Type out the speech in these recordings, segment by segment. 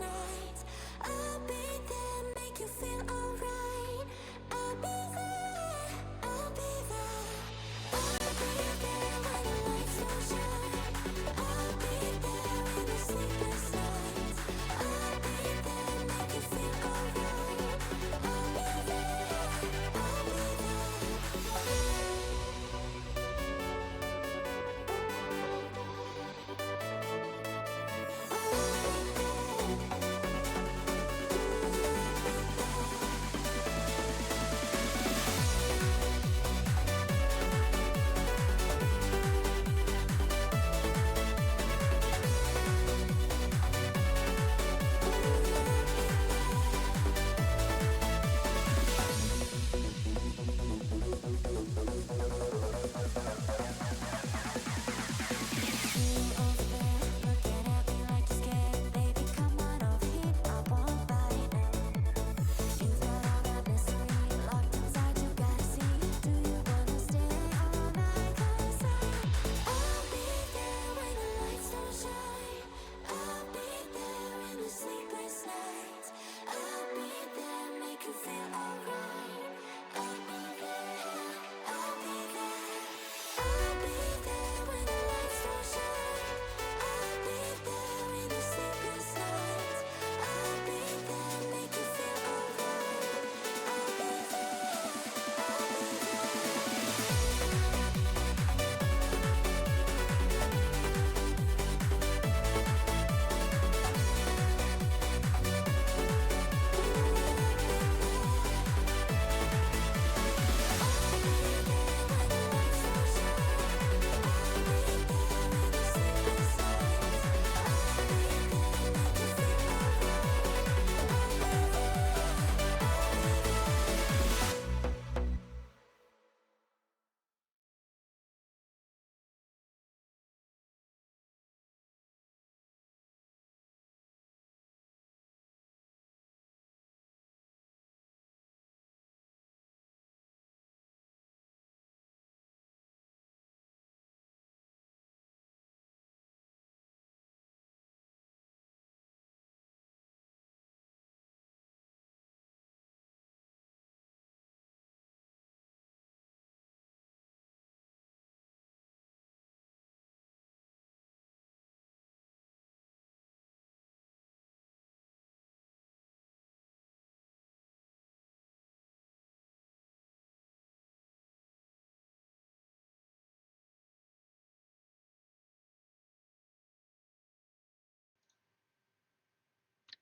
nights. I'll be there, make you feel alright. I'll be there, I'll be there. I'll be there when the lights don't shine. I'll be there in the sleepless nights. I'll be there, make you feel alright. I'll be there, I'll be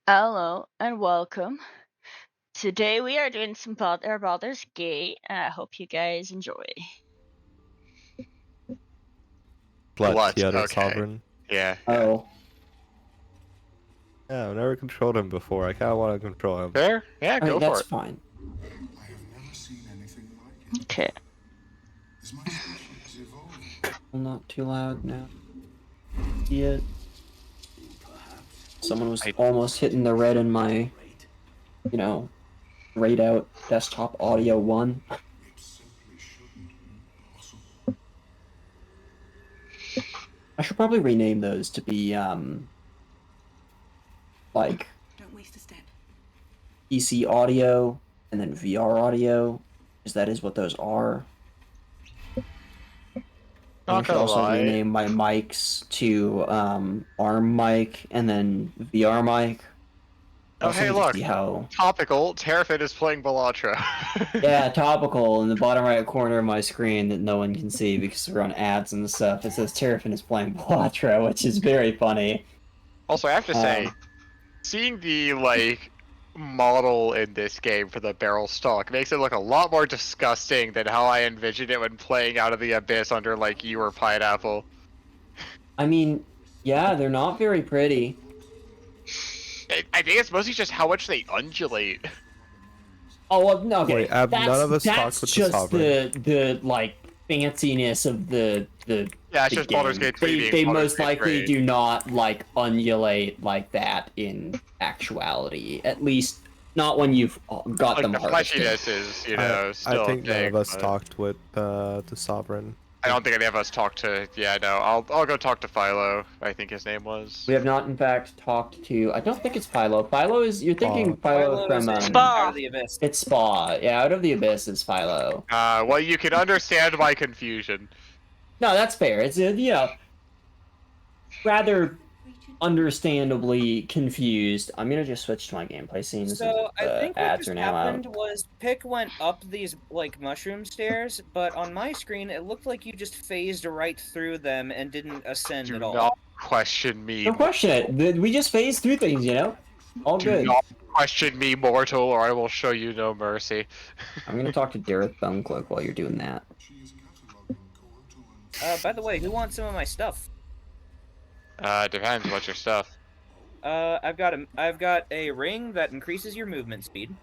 Hello and welcome. Today we are doing some Baldur's Gate, and I hope you guys enjoy. Glut, the other Okay. sovereign. Yeah. Oh, Yeah, I've never controlled him before. I kind of want to control him. Fair? Yeah, I go mean, for that's it. fine. I have never seen anything like it. Okay. Is my species evolving? I'm not too loud now. Yeah. Someone was almost hitting the red in my, grayed out desktop audio 1. It simply shouldn't be possible. I should probably rename those to be, like, Don't waste a step. PC audio and then VR audio, because that is what those are. I Not should gonna also lie. rename my mics to, ARM mic and then VR mic. Oh, Also hey, need to look. see how... Topical. Terrafin is playing Balatra. Yeah, topical in the bottom right corner of my screen that no one can see because we're on ads and stuff. It says Terrafin is playing Balatra, which is very funny. Also, I have to say, Um, seeing the, model in this game for the barrel stock makes it look a lot more disgusting than how I envisioned it when playing Out of the Abyss under, you or Pineapple. I mean, yeah, they're not very pretty. I think it's mostly just how much they undulate. Oh, well, no, okay. Wait, none of us talked with the just sovereign. the fanciness of the Yeah, it's the just Baldur's game. Gate 3 being They Baldur's most Gate likely 3. do not undulate like that in actuality. At least not when you've got them The harvested. fleshiness is, I still think none big, of us but... talked with the sovereign. I don't think any of us talked to. Yeah, no. I'll go talk to Philo. I think his name was. We have not, in fact, talked to. I don't think it's Philo. Philo is. You're thinking Philo Philo from is in Spa. Out of the Abyss. It's Spa. Yeah, Out of the Abyss is Philo. Well, you can understand my confusion. No, that's fair. It's rather understandably confused. I'm gonna just switch to my gameplay scene. So I think what ads just are now happened out. was Pick went up these like mushroom stairs, but on my screen it looked like you just phased right through them and didn't ascend Do at all. not question me. Don't question it. We just phased through things, you know. All Do good. not question me, mortal, or I will show you no mercy. I'm gonna talk to Dareth Bonecloak while you're doing that. She is cataloguing coatl By the way, who wants some of my stuff? Depends. What's your stuff? I've got a ring that increases your movement speed.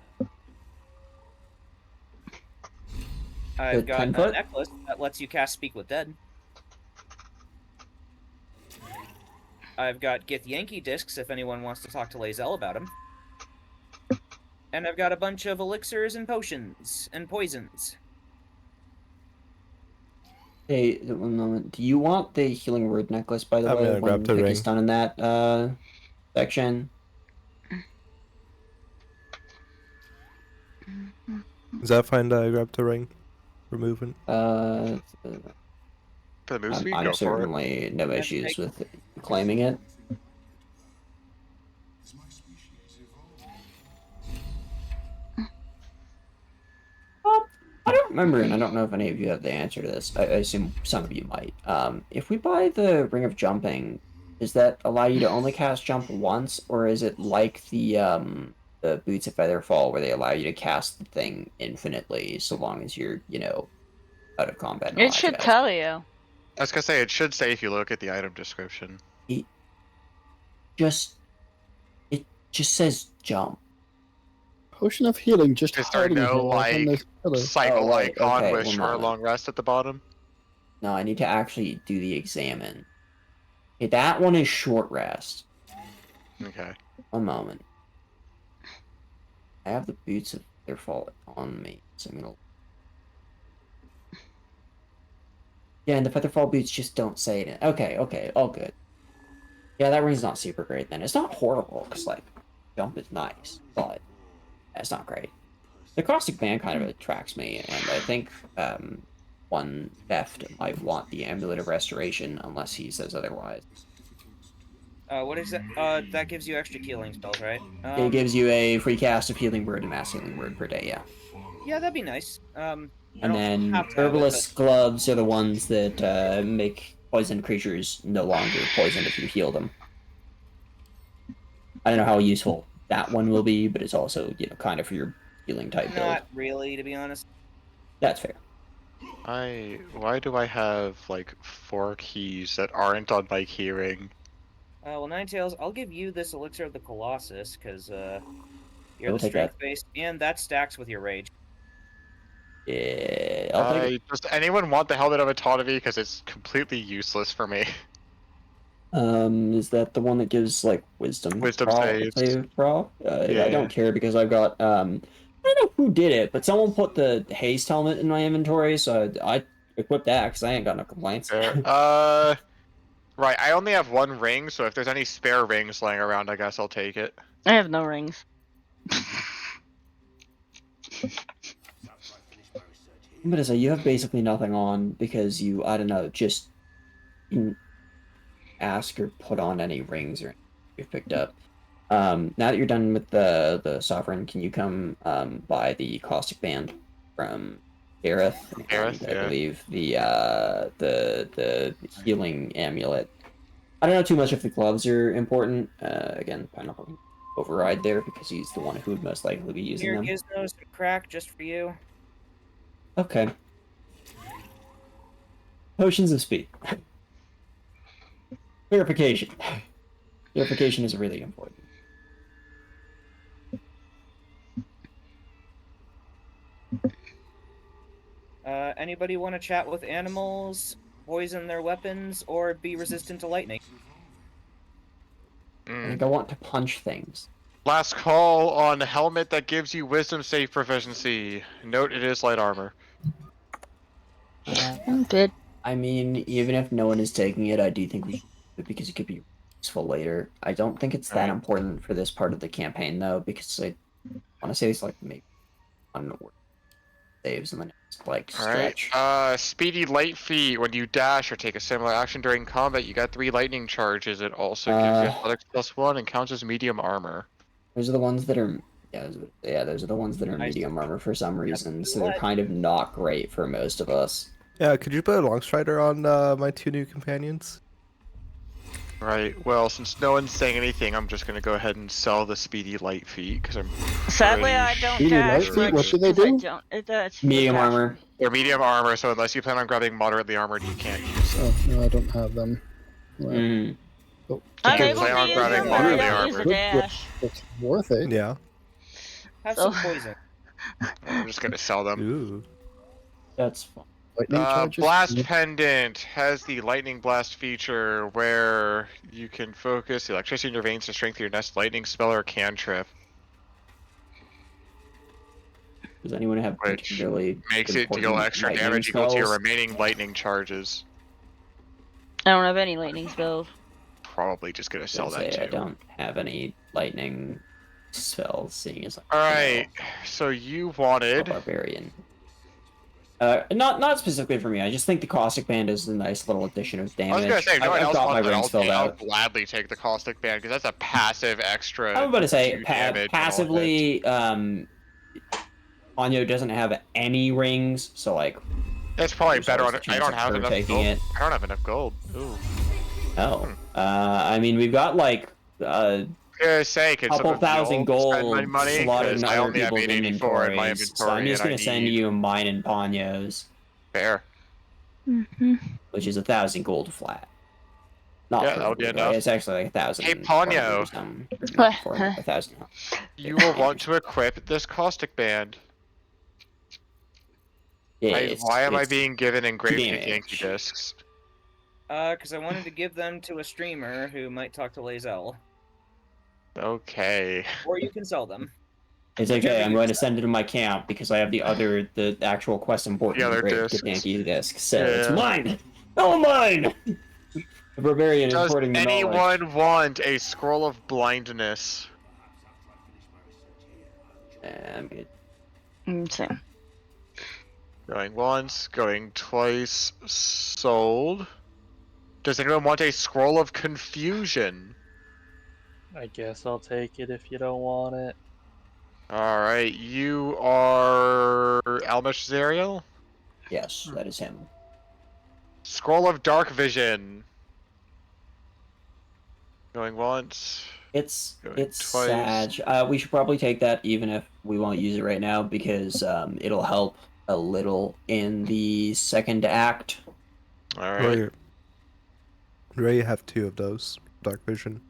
I've Good got 10 a foot? necklace that lets you cast Speak with Dead. I've got Gith Yankee discs if anyone wants to talk to Lae'zel about them. And I've got a bunch of elixirs and potions and poisons. Hey, 1 moment. Do you want the healing word necklace, by the I'm way, gonna when grab the Pick ring. is done in that section? Is that fine that I grab the ring for movement? For the move speed, I go have for it. certainly no Yeah, issues take- with claiming it. Is my species evolved? I don't remember, and I don't know if any of you have the answer to this. I assume some of you might. If we buy the Ring of Jumping, does that allow you to only cast jump once, or is it like the Boots of Featherfall, where they allow you to cast the thing infinitely, so long as you're, out of combat? and all It that should jazz? tell you. I was gonna say it should say if you look at the item description. It just says jump. Potion of healing, just Is there hiding no, here on like, this pillar. Cycle Oh, wait, icon okay, with 1 short moment. long rest at the bottom. No, I need to actually do the examine. Okay, that one is short rest. Okay. 1 moment. I have the Boots of Featherfall on me, so I'm gonna. Yeah, and the Featherfall boots just don't say it. Okay, all good. Yeah, that ring's not super great then. It's not horrible, because, like, jump is nice, but it's not great. The Caustic Band kind of attracts me, and I think one theft might want the Amulet of Restoration, unless he says otherwise. What is that? That gives you extra healing spells, right? It gives you a free cast of Healing Word and Mass Healing Word per day, yeah. Yeah, that'd be nice. I And don't then have to have it, Herbalist Gloves are the ones that make poisoned creatures no longer poisoned if you heal them. I don't know how useful that one will be, but it's also, kind of for your healing type but build. not really, to be honest. That's fair. Why do I have like 4 keys that aren't on my keyring? Well, Ninetales, I'll give you this Elixir of the Colossus, because, I you're will the take that. strength base, and that stacks with your rage. Yeah, I'll take it. Does anyone want the Helmet of Autonomy? Because it's completely useless for me. Is that the one that gives, like, wisdom saves. save prop? I Yeah. don't care, because I've got, I don't know who did it, but someone put the haste helmet in my inventory, so I equipped that, because I ain't got no complaints. Right, I only have 1 ring, so if there's any spare rings laying around, I guess I'll take it. I have no rings. But so you have basically nothing on because you, I don't know, just didn't ask or put on any rings or anything you've picked up. Now that you're done with the Sovereign, can you come buy the Caustic Band from Gareth? Gareth, And I yeah. believe the healing amulet. I don't know too much if the gloves are important. Again, Pineapple can override there because he's the one who would most likely be using Here, them. Gizmos and Crack, just for you. Okay. Potions of speed. Verification. Verification is really important. Anybody want to chat with animals, poison their weapons, or be resistant to lightning? I think I want to punch things. Last call on helmet that gives you wisdom save proficiency. Note it is light armor. I'm good. I mean, even if no one is taking it, I do think we should do it because it could be useful later. I don't think it's that Right. important for this part of the campaign though, because I want to say it's like maybe one or saves in the next like Alright. stretch. Speedy light feet. When you dash or take a similar action during combat, you get 3 lightning charges. It also gives you athletics +1 and counts as medium armor. Those are the ones that are those are the ones that are I see. medium armor for some reason, so they're What? kind of not great for most of us. Yeah, could you put a Longstrider on my 2 new companions? Right. Well, since no one's saying anything, I'm just gonna go ahead and sell the speedy light feet because I'm. Sadly, pretty I don't Speedy dash light feet, much what do they 'cause I do? don't. That's Medium dash. armor. They're medium armor, so unless you plan on grabbing moderately armored, you can't use them. Oh, no, I don't have them. Right. Mm. Oh, I'm Okay, able plan to on use grabbing them, but I moderately don't use the armored. dash. it's worth it. Yeah. Have So- some poison. I'm just gonna sell them. Ooh. That's fine. Lightning charges. Blast Pendant has the Lightning Blast feature where you can focus the electricity in your veins to strengthen your next lightning spell or cantrip, Does anyone have which particularly makes it deal important extra lightning damage equal to your spells? remaining lightning charges. I don't have any lightning spells. Probably just gonna sell that I too. don't have any lightning spells, seeing as I'm Alright, so you a wanted. barbarian. Not specifically for me. I just think the caustic band is a nice little addition of I damage. was gonna say, if no one I've else got my wants it, rings filled I'll out. gladly take the caustic band because that's a passive extra. I'm about to say 2 damage on all hits. passively. Anyo doesn't have any rings, so like. It's probably there's better always on. the I chance don't of have her enough taking gold. it. I don't have enough gold. Ooh. Oh. I mean, we've got like Gonna say, could couple some of thousand y'all spend gold my money? slotted in 'Cause I other only have people's 884 in my inventories, inventory, so I'm just and gonna I send need you mine and Ponyo's, fair. Mm-hmm. which is 1,000 gold flat. Not Yeah, for that'll be everybody, enough. it's actually like 1,000. Hey, Ponyo. What? 1,000. You will want to equip this caustic band. Yeah, Why am I it's- being given engraved damage. Yankee discs? Because I wanted to give them to a streamer who might talk to Lazel. Okay. Or you can sell them. It's okay. I'm going to send it to my camp because I have the actual quest important The other engraved discs. Yankee disc. So it's Yeah. mine. Oh, mine. The barbarian is Does importing the knowledge. anyone want a scroll of blindness? I'm good. Same. Going once, going twice, sold. Does anyone want a scroll of confusion? I guess I'll take it if you don't want it. Alright, you are Almish Zariel? Yes, that is him. Scroll of Dark Vision. Going once. It's Going sad. twice. We should probably take that even if we won't use it right now because it'll help a little in the second act. Alright. We already have 2 of those. Dark Vision.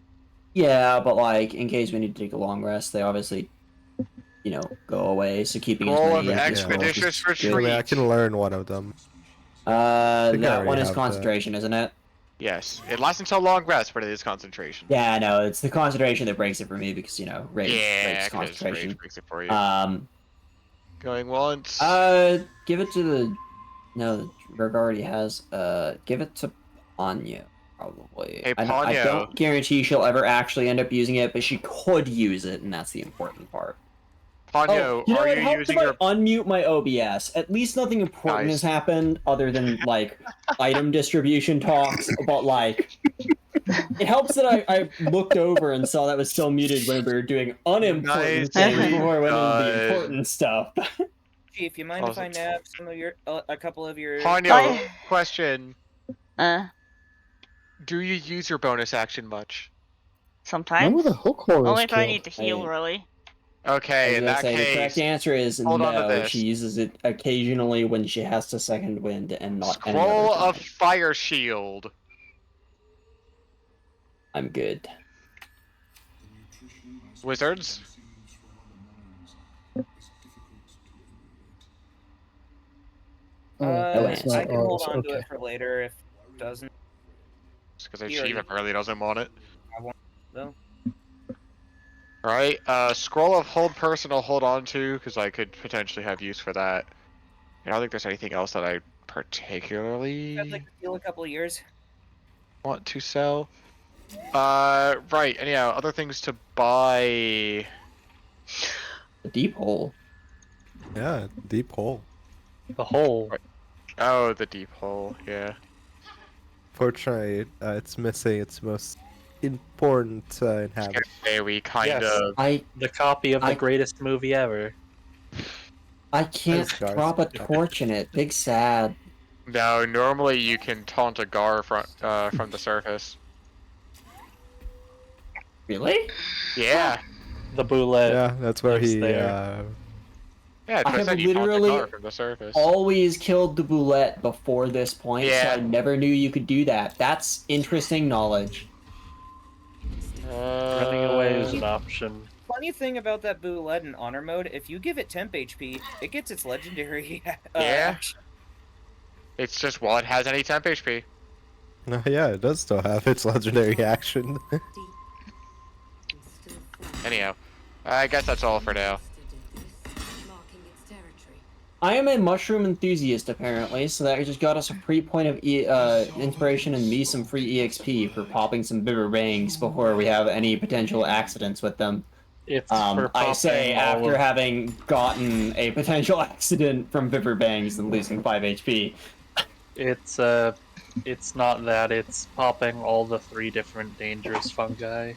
Yeah, but like in case we need to take a long rest, they obviously, go away. So keeping as Scroll many of empty scrolls Expeditious is good. I mean, I Retreat. can learn one of them. think I That one already is have concentration, isn't it? Yes. It lasts until long rest, but it is concentration. Yeah, no, it's the concentration that breaks it for me because rage Yeah, breaks 'cause concentration. rage breaks it for you. Going once. Give it to the. No, Reg already has. Give it to Ponyo, probably. Hey, I Ponyo. don't guarantee she'll ever actually end up using it, but she could use it, and that's the important part. Ponyo, You know, are it you helps using if your I unmute my OBS. At least nothing important Nice. has happened other than like item distribution talks. But like, it helps that I looked over and saw that was still muted when we were doing unimportant Nicely things before I went into done. the important stuff. Chief, you mind if I Awesome. nab some of your, a couple of your... Ponyo, Bye. question. Uh, Do you use your bonus action much? sometimes. Remember the hook horror Only if I killed. need to heal, really. Okay, in that The case, correct answer is hold on to no. this. She uses it occasionally when she has to second wind and not any other Scroll of time. Fire Shield. I'm good. Wizards? Oh, it's I I not can hold ours. on to Okay. it for later if it doesn't. Just because He already- Shiva apparently doesn't want it. though. Alright, Scroll of Hold Person I'll hold on to, because I could potentially have use for that. I don't think there's anything else that I particularly I'd like to steal a couple of years. want to sell. Right. Anyhow, other things to buy. A deep hole. Yeah, deep hole. The hole. Right. Oh, the deep hole. Yeah. Fortunately, it's missing its most important I was gonna inhabitant. say we kind Yes. of. The copy of the I- greatest movie ever. I can't Scars. drop a torch in it. Big sad. No, normally you can taunt a Gar from the surface. Really? Yeah. The boulette. Yeah, that's where lives he. Yeah, there. that's I what I have said. You taunt a literally Gar from the surface. always killed the boulette before this point, so Yeah. I never knew you could do that. That's interesting knowledge. Running away is an option. Funny thing about that boulette in honor mode, if you give it temp HP, it gets its legendary Yeah. action. It's just while it has any temp HP. Yeah, it does still have its legendary action. Anyhow, I guess that's all for now. I am a mushroom enthusiast, apparently, so that just got us a free point of inspiration and me some free EXP for popping some bigger bangs before we have any potential accidents with them. It's for I say popping all after of- having gotten a potential accident from Viper Bangs and losing 5 HP. It's not that, it's popping all the 3 different dangerous fungi.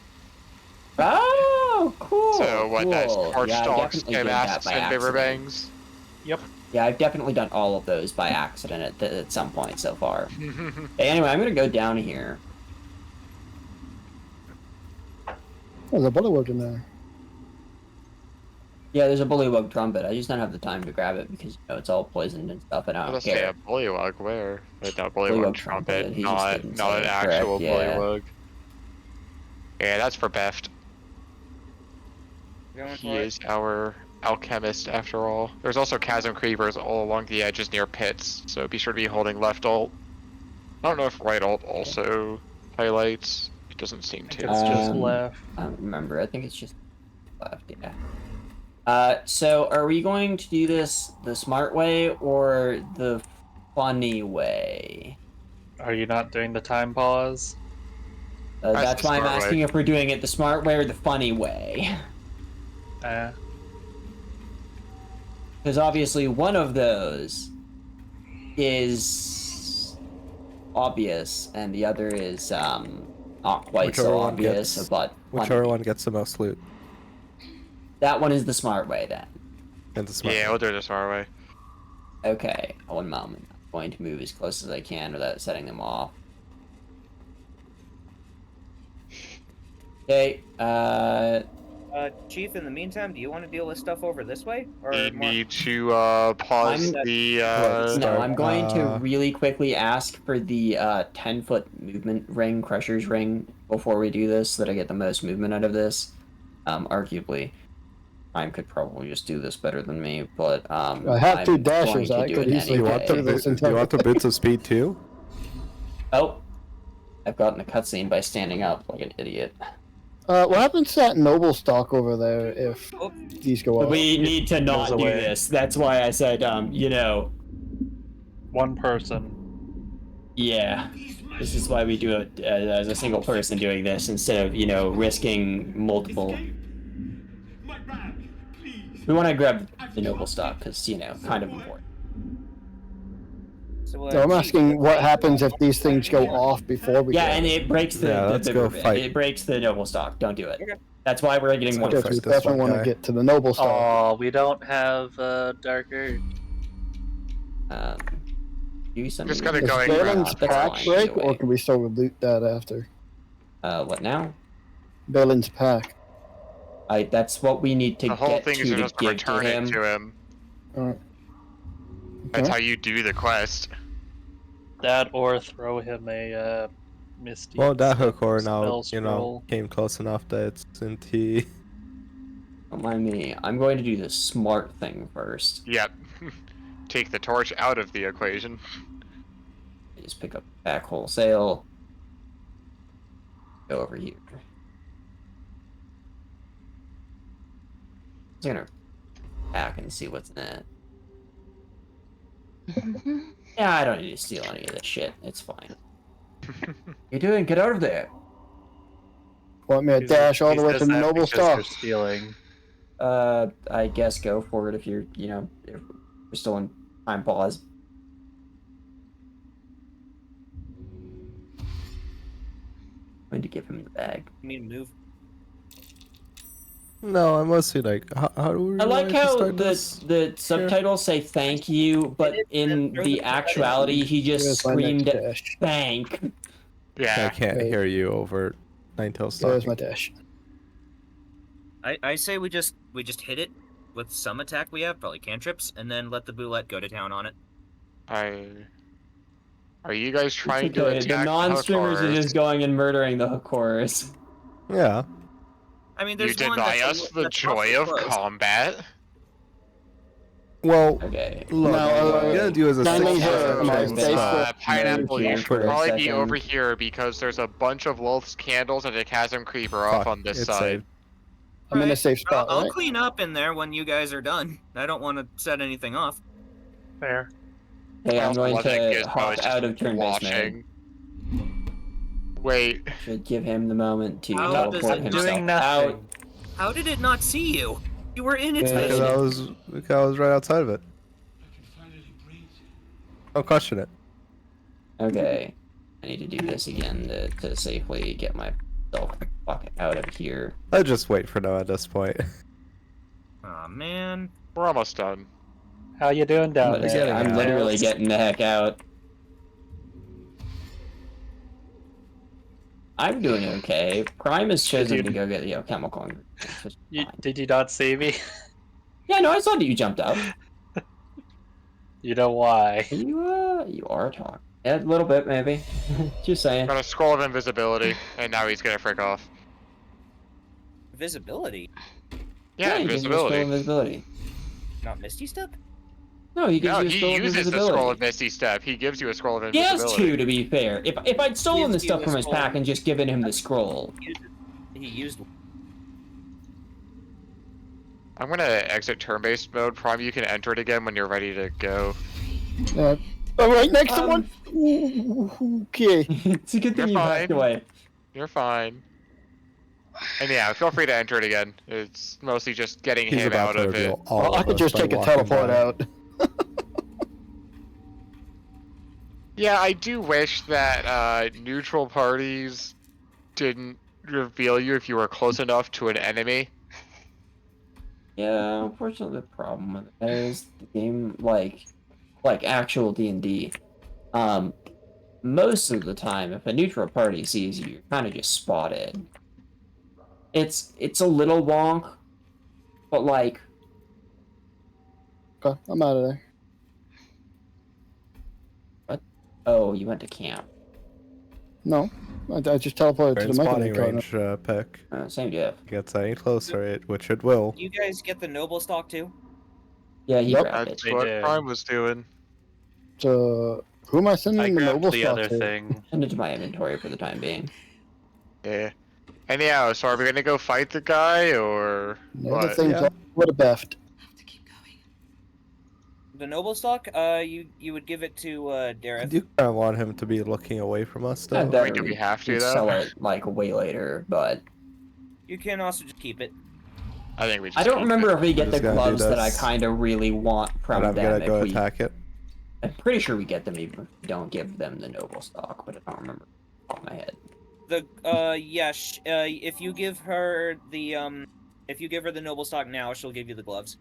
Oh, cool. So what? That's cool. torch Yeah, I stalks, definitely did that Kimasks, by and Biver accident. Bangs. Yep. Yeah, I've definitely done all of those by accident at some point so far. Hey, anyway, I'm gonna go down here. Oh, there's a bullywug in there. Yeah, there's a bullywug trumpet. I just don't have the time to grab it because it's all poisoned and stuff, and I I don't was gonna say care. a bullywug. Where? Wait, no, Bullywug bullywug trumpet, trumpet, he just not didn't not an say, actual correct, yeah. bullywug. Yeah, that's for Beft. Going He for it. is our alchemist after all. There's also chasm creepers all along the edges near pits, so be sure to be holding left alt. I don't know if right alt also highlights. It doesn't seem to. It's just Um, left. I don't remember. I think it's just left, yeah. So are we going to do this the smart way or the funny way? Are you not doing the time pause? That's the why I'm smart way. asking if we're doing it the smart way or the funny way. Because obviously one of those is obvious and the other is not quite Whichever so one obvious, gets- but Whichever funny. one gets the most loot. That one is the smart way then. And the smart Yeah, one. we'll do it the smart way. Okay, one moment. I'm going to move as close as I can without setting them off. Okay, Chief, in the meantime, do you want to deal with stuff over this way? Or We more... need to pause I'm- the no, I'm going to Uh, really quickly ask for the 10-foot movement ring, Crusher's ring, before we do this, so that I get the most movement out of this. Arguably, Time could probably just do this better than me, but I have 2 I'm dashes. going I to do could it easily You anyway. want the do this boot, you want the boots of speed too? Oh, I've gotten a cutscene by standing up like an idiot. What happens to that noble stock over there if Oh. these go off? We need to not goes do away. this. That's why I said, One person. yeah. This is why we do it as a single person doing this instead of, risking multiple. My bag, please. We want to grab the noble stock because, kind of important. So, So I'm Chief, asking what happens if these things go off before we Yeah, go. and it breaks the, Yeah, the let's go bibber- fight. It breaks the noble stock. Don't do it. Okay. That's why we're getting one go Okay, fight we first. this definitely one want to guy. get to the noble stock. Oh, we don't have Dark Urge. Do some. Just gotta Does going Balin's That's pack fine, break, either or way. can we still loot that after? What now? Balin's pack. That's what we need to the whole get thing to is to just to give to return him. it to him. Alright. That's Okay. how you do the quest. That or throw him a Misty. Well, that spell Hokor now, scroll. came close enough that since he... Don't mind me. I'm going to do the smart thing first. Yep. Take the torch out of the equation. I just pick up back wholesale. Go over here. I'm gonna back and see what's in it. Yeah, I don't need to steal any of this shit. It's fine. You doing? Get out of there. Want me to He dash all the way says to the that noble because stock? you're stealing. I guess go for it if you're, if we're still in time pause. I'm going to give him the bag. You mean move? No, I'm mostly like, how do we I like want to how start the this? the subtitles say thank you, but in Throw the the- actuality, he just Here's my next screamed dash. thank. I Yeah. can't Wait. hear you over Ninetales There's talking. my dash. I say we just hit it with some attack we have, probably cantrips, and then let the boulette go to town on it. Are you guys trying to Okay, attack the non-streamers are just going and murdering the hookers. Yeah. I mean, You there's one deny that's us the that's joy awful of close. combat? Well, Okay. look, No, what I'm gonna do is a kindly 6 hear my chance. Facebook Pineapple, you here should for a probably be second. over here because there's a bunch of Wolf's candles and a Chasm Creeper off Fuck, on this it's side. saved. I'm in a Right. safe spot, I'll right? clean up in there when you guys are done. I don't want to set anything off. Fair. Hey, I I'm also going love that to Gizmo hop is out just of turn-based mode. watching. Wait, Should give him the moment to How teleport does it himself Doing out. nothing. How did it not see you? You were in its Good. Because vision. I was right outside of it. I can finally breathe. Don't question it. Okay. I need to do this again to safely get myself fucking out of here. I'll just wait for Noah at this point. Aw, man. we're almost done. How you doing down there? getting I'm out. literally getting the heck out. I'm doing okay. Prime has chosen you- to go get the chemical ingredients, which is fine. Did you not see me? Yeah, no, I saw that you jumped up. You know why? You are talking. Yeah, a little bit, maybe. Just saying. Got a scroll of invisibility, and now he's gonna frick off. Visibility, Yeah, you can use scroll invisibility. invisibility. not Misty Step? No, he gives No, you a he scroll of uses the invisibility. scroll of Misty Step. He gives you a scroll of He has invisibility. two, to be fair. If I'd stolen the Gives you stuff a from his scroll. pack and just given him the scroll. He used. I'm gonna exit turn-based mode. Prime, you can enter it again when you're ready to go. I'm right next to one. Ooh, okay. It's a good thing You're you backed fine. away. You're fine. And yeah, feel free to enter it again. It's mostly just getting He's him about out to of it. reveal all Well, I of could us just by take a walking teleport by. out. Yeah, I do wish that neutral parties didn't reveal you if you were close enough to an enemy. Yeah, unfortunately, the problem with it is the game, like actual D&D. Most of the time, if a neutral party sees you, you're kind of just spotted. It's a little wonk, but like, Okay, I'm out of there. oh, you went to camp. No, I just teleported We're to in the spawning mechanic corner. range pick. Same Jeff. Gets any closer, which it will. You guys get the noble stock too? Yeah, he Yep. grabbed it. That's They what did. Prime was doing. So, who am I sending I the grabbed noble the stock other to? thing. Send it to my inventory for the time being. Yeah. Anyhow, so are we gonna go fight the guy or The what? other thing's Yeah. all would have beft. The noble stock, you would give it to I Dareth. do kind of want him to be looking away from us, Not though. that Wait, do we have to, we'd though? sell it like way later, but You can also just keep it. I think we just I don't keep remember it. if we get the just gonna do gloves that I this. kind of really want from But I'm them. gonna If go we, attack it. I'm pretty sure we get them even if we don't give them the noble stock, but I don't remember off my head. The if you give her the noble stock now, she'll give you the gloves.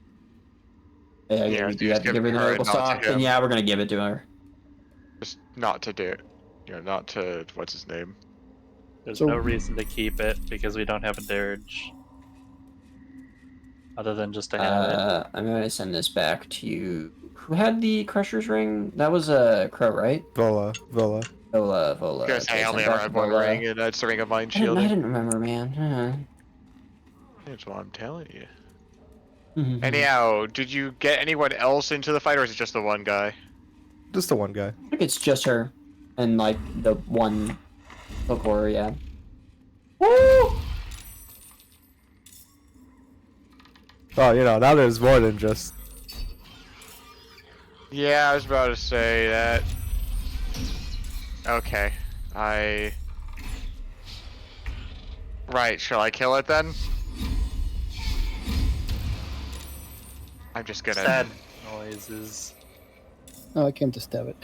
Yeah, Yeah, we so do just have to give give her the her noble not to stock, give. then yeah, we're gonna give it to her. Just not to do it. Not to what's his name? There's So- no reason to keep it because we don't have a dirge. Other than just to have it. I'm gonna send this back to you. Who had the Crusher's ring? That was a Crow, right? Vola. Vola. Because I Okay, only send ever back had to one Vola. ring, and that's the ring of mind I shielding. didn't remember, man. That's what I'm telling you. Huh. Anyhow, did you get anyone else into the fight, or is it just the one guy? Just the one guy. I think it's just her and like the one Pokor, yeah. Woo! Oh, now there's more than just. Yeah, I was about to say that. Okay, Right, shall I kill it then? I'm just gonna... Sad noises. Oh, I came to stab it.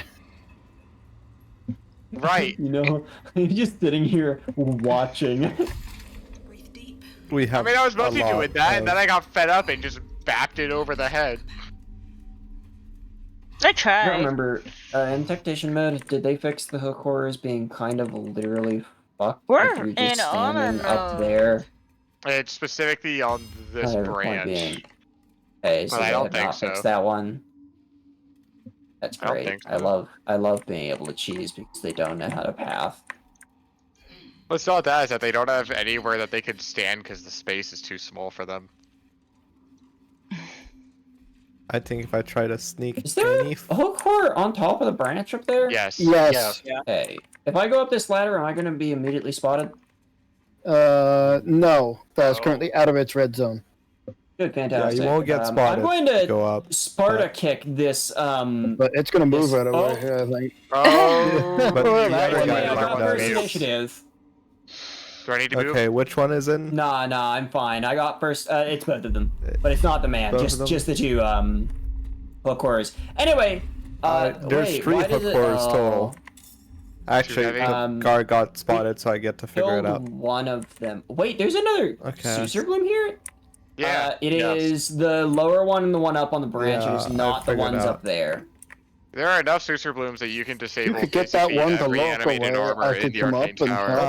Right! You know, you're just sitting here watching. We I have. mean, I was mostly a lot doing that, and then of- I got fed up and just bapped it over the head. I I tried. don't remember. In Tactation mode, did they fix the hook horrors being kind of literally fucked? We're if you're in just honor standing up mode. there. It's specifically on this Whatever, point branch. being. Okay, so But I they don't have think not fixed so. that one. That's I don't great. think I so. love being able to cheese because they don't know how to path. Well, it's not that, it's that they don't have anywhere that they could stand because the space is too small for them. I think if I try to sneak Is there any. a hook horror on top of the branch up there? Yes. Yes. Okay. If I go up this ladder, am I going to be immediately spotted? No. That's Oh. currently out of its red zone. Good, Yeah, fantastic. you won't get spotted. I'm going if you to go up. Sparta kick this. But it's gonna move Yes. right away. Oh. Yeah, I think. Oh, But Well, you that gotta one get Okay, I it got like first that. initiative. Do I need to move? Okay, which one is in? Nah, I'm fine. I got first. It's both of them, but it's not the man. Both of them? Just the two hook horrors. Anyway, There's wait, 3 why hook does it- horrors oh, total. Actually, heavy. the guard got spotted, so I get to figure it Killed out. one of them. Wait, there's another Okay. Suser Bloom here. Yeah. It is yes. the lower one and the one up on the branch. Yeah, it is I not the figured ones out. up there. There are enough Suser Blooms that you can disable You could get that basically one every below animated where armor I in could the come Arcane up and Tower. help.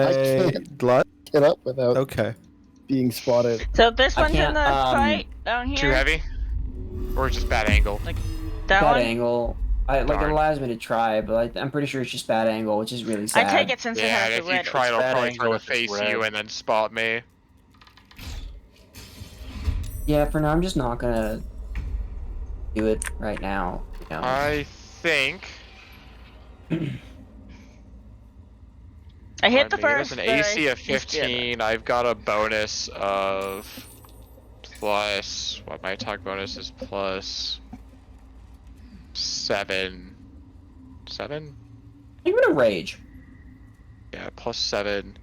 I can't. blood. Get up without Okay. being spotted. So this I one's in can't, the fight down here. Too heavy? Or just bad angle? That Bad one. angle. It Darn. allows me to try, but I'm pretty sure it's just bad angle, which is really sad. I take it since it Yeah, has and the if you red. try, it'll bad probably angle try to if it's face you red. and then spot me. Yeah, for now, I'm just not gonna do it right now. You know? I think... I hit the Let me- there's first. an but I AC of missed the other. 15. I've got a bonus of plus. What my attack bonus is plus 7. 7? I'm gonna rage. Yeah, plus 7.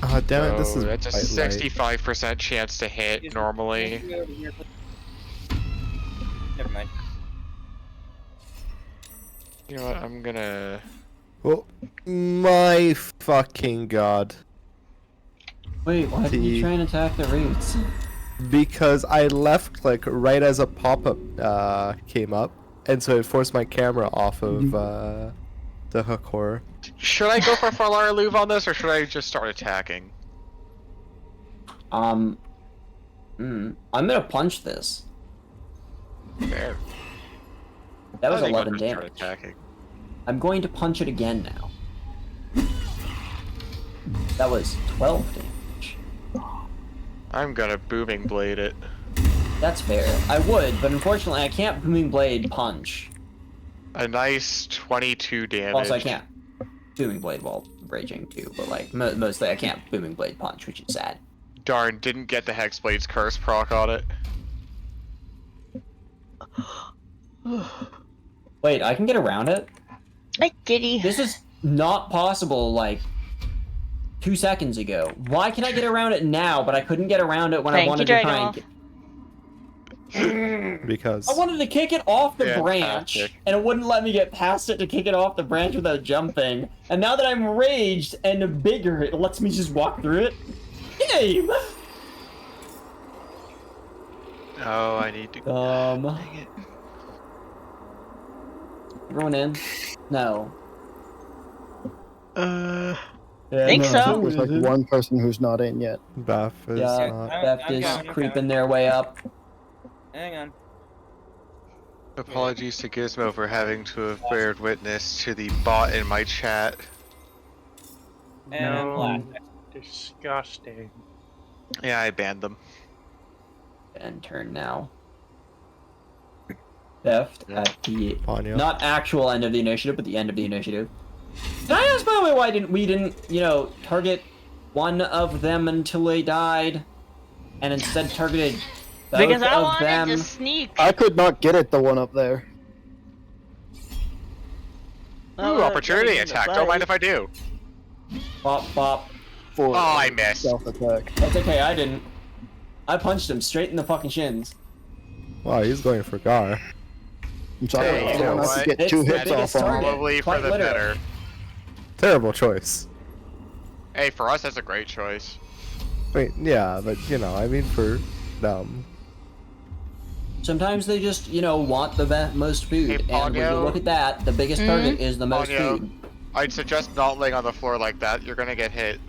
Oh, damn it, this So is that's a quite light. 65% chance to hit normally. Never mind. You know what? I'm gonna. Oh, my fucking god. Wait, why did you The- try and attack the roots? Because I left click right as a pop-up came up, and so it forced my camera off of the hook horror. Should I go for Farlara Louvre on this, or should I just start attacking? I'm gonna punch this. Fair. That was I think I'll 11 just start damage. attacking. I'm going to punch it again now. That was 12 damage. I'm gonna booming blade it. That's fair. I would, but unfortunately I can't booming blade punch. A nice 22 damage. Also, I can't booming blade while raging too, but like mostly I can't booming blade punch, which is sad. Darn, didn't get the Hexblade's curse proc on it. Wait, I can get around it? Hey, Giddy. This is not possible like 2 seconds ago. Why can I get around it now, but I couldn't get around it when I Thank wanted you, to try and Because I wanted to kick it off the branch, Fantastic. and it wouldn't let me get past it to kick it off the branch without jumping. And now that I'm raged and bigger, it lets me just walk through it. Game! Oh, I need to. Dang it. Everyone in? No. Yeah, Think so. There's like one person who's not in yet. Baff is Yeah, not. Theft I'm is going, I'm creeping going. their way up. Hang on. Apologies to Gizmo for having to have bared witness to the bot in my chat. And No. last. Disgusting. Yeah, I banned them. End turn now. Theft at the Ponyo. not actual end of the initiative, but the end of the initiative. Can I ask by the way why we didn't, target one of them until they died, and instead targeted Because I of wanted them. to sneak. I could not get it, the one up there. Ooh, opportunity attack. Don't mind if I do. Bop, bop. For Oh, I missed. stealth attack. That's okay, I didn't. I punched him straight in the fucking shins. Wow, he's going for Gar. I'm sorry, Hey, I you know don't have what? to get It's 2 the hits biggest off on target. him. Probably for Quite the literally. better. Terrible choice. Hey, for us, that's a great choice. Wait, yeah, but you know, I mean for them. Sometimes they just, you know, want the most food. Hey, And when you Ponyo. look at that, the biggest target is the most Ponyo. food. I'd suggest not laying on the floor like that. You're gonna get hit.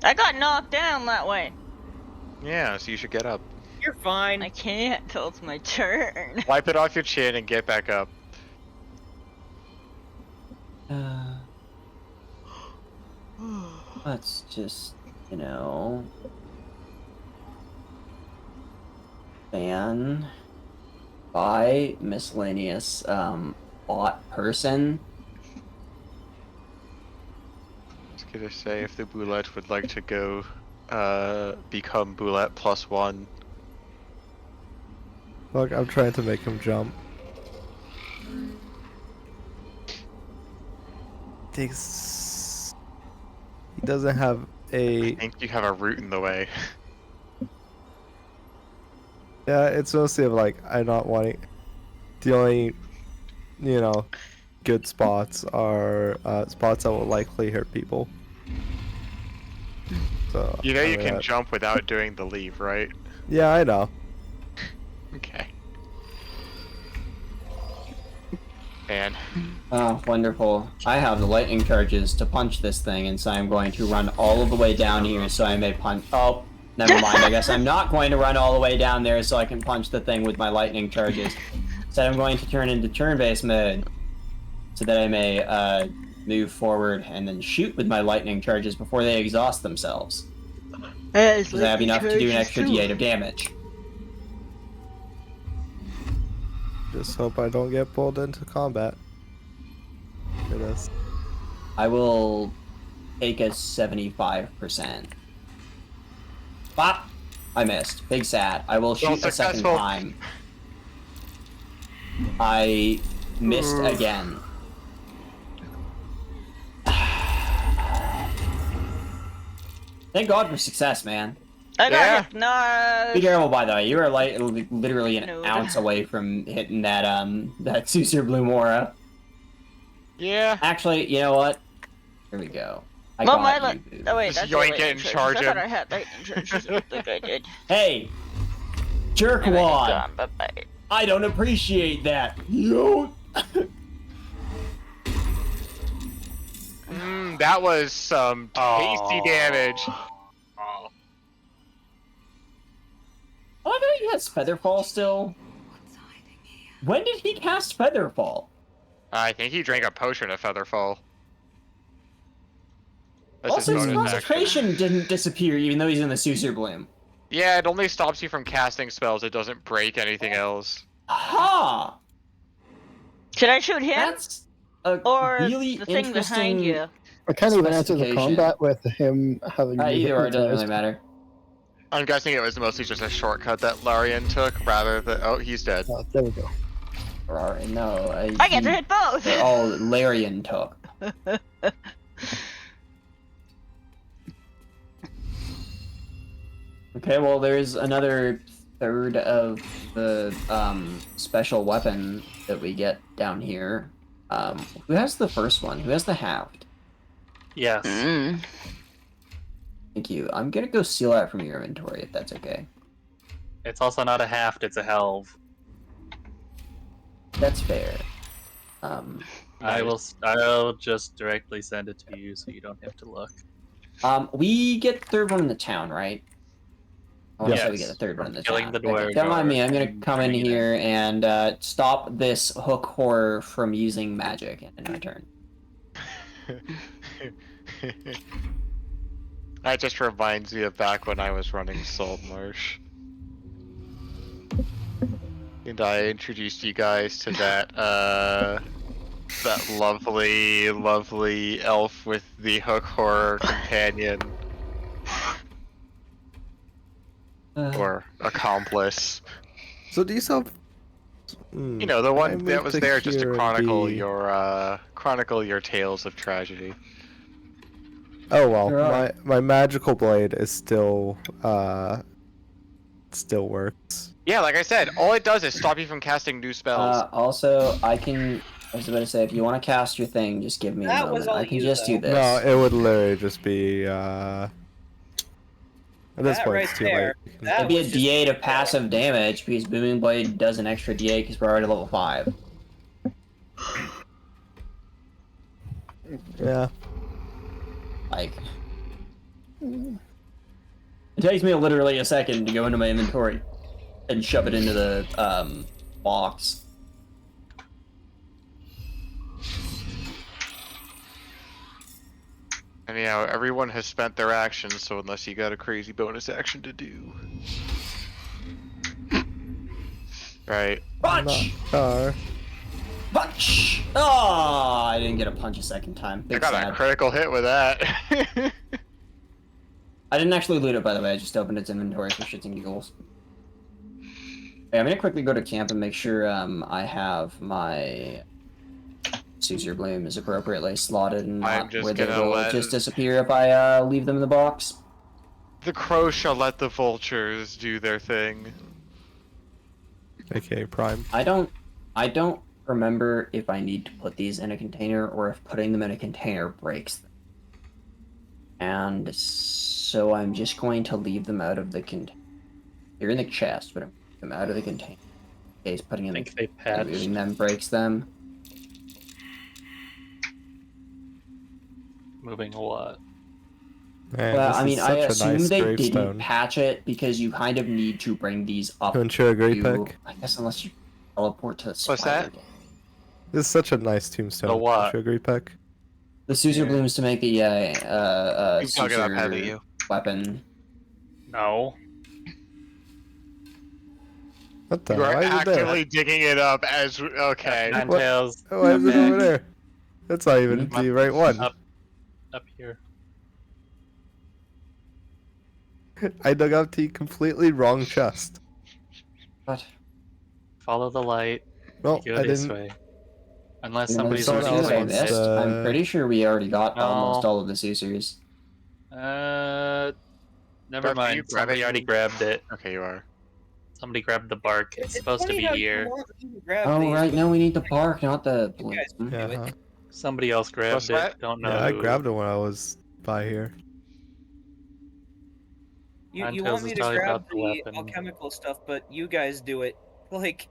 I got knocked down that way. Yeah, so you should get up. You're fine. I can't till it's my turn. Wipe it off your chin and get back up. Let's just, you know... Ban... Buy miscellaneous, bot person. I was gonna say, if the Boulette would like to go, become Boulette +1. Look, I'm trying to make him jump. Takes. He doesn't have I a. think you have a root in the way. Yeah, it's mostly of like I'm not wanting. The only, you know, good spots are spots that will likely hurt people. So. You know I you mean, can that- jump without doing the leave, right? Yeah, I know. Okay. And Oh, wonderful. I have the lightning charges to punch this thing, and so I'm going to run all of the way down here so I may punch. Oh, never mind. I guess I'm not going to run all the way down there so I can punch the thing with my lightning charges. Instead, I'm going to turn into turn-based mode so that I may move forward and then shoot with my lightning charges before they exhaust themselves. Because I have enough to do an extra d8 of damage. Just hope I don't get pulled into combat. For this. I will take a 75%. Bop! I missed. Big sad. I will shoot a second successful. time. I missed again. Thank God for success, man. I got Yeah. Be hypnotized. careful, by the way. You are like literally an No. ounce away from hitting that that Susur Bloom aura. yeah, Actually, you know what? Here we go. I Well, got my you, boo. oh wait, Just that's yoink lightning it and charges. charge I thought him. I had lightning charges. I don't think I did. Hey, And then jerkwad! it's gone. Bye-bye. I don't appreciate that. You. That was some tasty damage. Oh. Oh, I thought he has Featherfall still. When did he cast Featherfall? I think he drank a potion of Featherfall. That's Also, his his bonus action. concentration didn't disappear even though he's in the Susur Bloom. Yeah, it only stops you from casting spells. It doesn't break anything else. Ha! Should I shoot him That's a or really the thing behind interesting. you? I can't even answer the Specification. combat with him having me Either or, it doesn't really hypnotized. matter. I'm guessing it was mostly just a shortcut that Larian took, rather than... Oh, he's dead. There we go. No, I get to hit both. They're all Larian took. Okay, well, there's another third of the special weapon that we get down here. Who has the first one? Who has the halved? Yes. Mm. Thank you. I'm gonna go steal that from your inventory if that's okay. It's also not a halved, it's a helve. That's fair. I'll just directly send it to you so you don't have to look. We get the third one in the town, right? I want to say we Yes. get the third one in the Killing town. the Okay, dwarves don't mind me. are- I'm gonna come in bringing it here and stop this hook horror from using magic in my turn. That just reminds me of back when I was running Salt Marsh. And I introduced you guys to that, that lovely, lovely elf with the hook horror companion. or accomplice. So do you have? You know, the one that was there just to chronicle be... your tales of tragedy. Oh well, There are. my magical blade is still still works. Yeah, like I said, all it does is stop you from casting new spells. Also, I was about to say, if you want to cast your thing, just give me a That was moment. all I can you, just do though. this. No, it would literally just be at this That point right it's too there, late. that It'd be a was just- D8 of passive damage because Booming Blade does an extra D8 because we're already level 5. Yeah. Like, it takes me literally a second to go into my inventory and shove it into the box. Anyhow, everyone has spent their actions, so unless you got a crazy bonus action to do. Right. Punch! Not Punch! Oh, I didn't get a punch a second time. I Big got sad. a critical hit with that. I didn't actually loot it, by the way. I just opened its inventory for shits and giggles. Okay, I'm gonna quickly go to camp and make sure I have my Caesar blooms appropriately slotted and I'm not just where they gonna will let- just disappear if I leave them in the box. The crow shall let the vultures do their thing. Okay, Prime. I don't remember if I need to put these in a container or if putting them in a container breaks them. And so I'm just going to leave them out of the container. They're in the chest, but I'm leaving them out of the container. In case putting I in think they and moving patched. them breaks them. Moving a lot. Man, Well, this I mean, is I such a assume nice they gravestone. didn't patch it because you kind of need to bring these up To ensure a great to, pick. I guess unless you teleport to the What's that? spider. This is such a nice tombstone. The what? Sugary peck. The Caesar blooms to make the You talking about heavy, Caesar you. weapon. No. What the You are hell? Why is it there? actively digging it up as okay. Ninetales. Why is it back. over there? That's not even Hmm? the right one. Up here. I dug out the completely wrong chest. What? Follow the light. Well, Go I this didn't. way. Unless And somebody's there's someone something already that I else claimed wants it. missed. to- I'm pretty sure we already got No. almost all of the Caesars. Never Brett, are mind. you Somebody grabbing- already grabbed it. Okay, you are. Somebody grabbed the bark. It's supposed to funny be how you here. want me to grab Oh, these, right. but No, we need the bark, not the you bloom. guys can do Yeah, it. huh? Somebody else grabbed What's it. that? Don't know. Yeah, I who. grabbed it when I was by here. You Ninetales want me is to probably grab about the the weapon. alchemical stuff, but you guys do it. Like,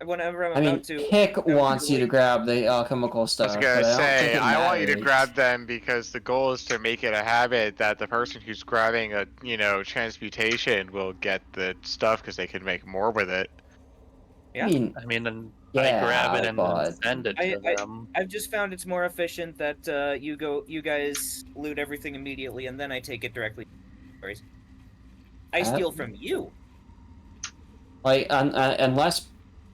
whenever I'm I mean, about to. Pick wants you to grab the alchemical I was stuff, gonna but I don't think say, it I want you to matters. grab them because the goal is to make it a habit that the person who's grabbing a, transmutation will get the stuff because they can make more with it. Yeah. I mean, Yeah, I grab it and but- then send it to them. I've just found it's more efficient that you guys loot everything immediately, and then I take it directly. I steal from you. Like, unless